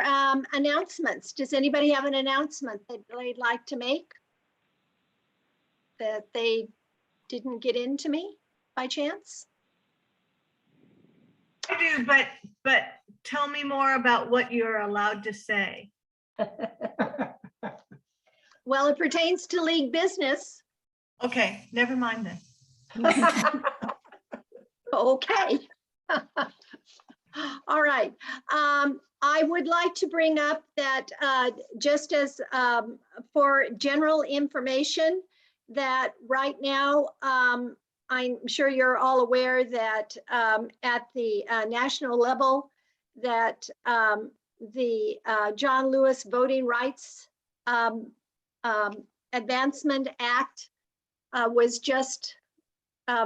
S11: announcements, does anybody have an announcement that they'd like to make that they didn't get into me by chance?
S8: I do, but tell me more about what you're allowed to say.
S11: Well, it pertains to league business.
S8: Okay, never mind then.
S11: Okay. All right. I would like to bring up that just as for general information, that right now, I'm sure you're all aware that at the national level, that the John Lewis Voting Rights Advancement Act was just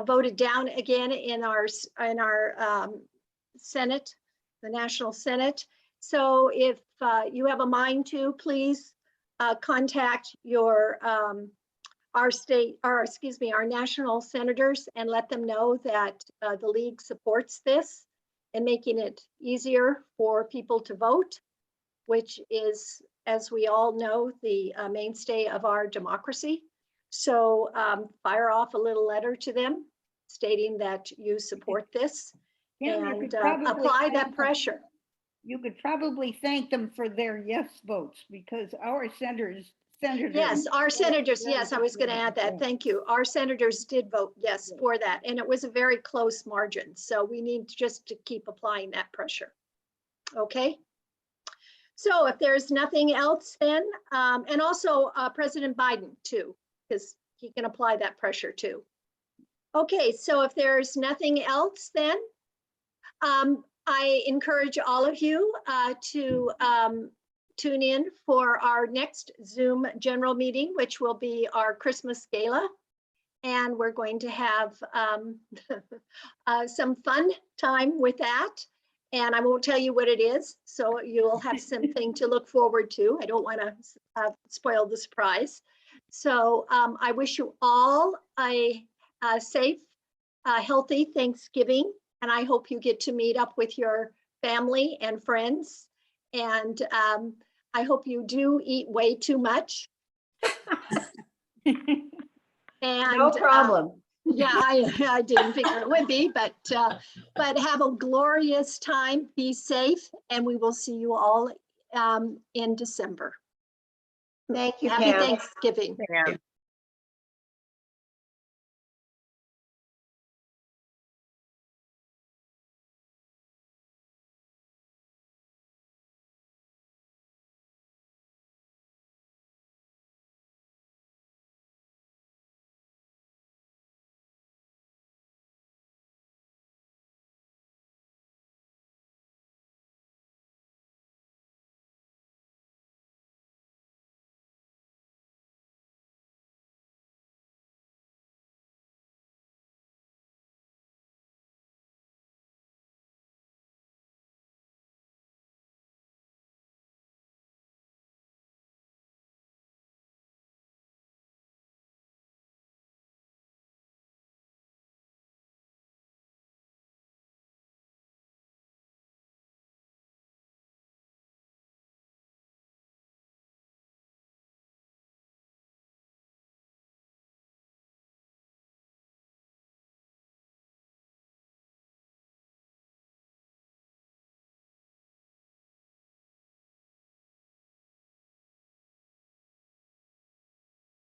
S11: voted down again in our Senate, the National Senate. So if you have a mind to, please contact your our national senators and let them know that the league supports this and making it easier for people to vote, which is, as we all know, the mainstay of our democracy. So fire off a little letter to them stating that you support this, and apply that pressure.
S1: You could probably thank them for their yes votes, because our senators.
S11: Yes, our senators, yes, I was going to add that. Thank you. Our senators did vote yes for that, and it was a very close margin. So we need just to keep applying that pressure. Okay. So if there's nothing else then, and also President Biden too, because he can apply that pressure too. Okay, so if there's nothing else then, I encourage all of you to tune in for our next Zoom general meeting, which will be our Christmas gala. And we're going to have some fun time with that. And I won't tell you what it is, so you'll have something to look forward to. I don't want to spoil the surprise. So I wish you all a safe, healthy Thanksgiving. And I hope you get to meet up with your family and friends. And I hope you do eat way too much. And,
S12: No problem.
S11: Yeah, I didn't figure it would be, but have a glorious time. Be safe, and we will see you all in December.
S7: Thank you,
S11: Happy
S7: Pam.
S11: Thanksgiving.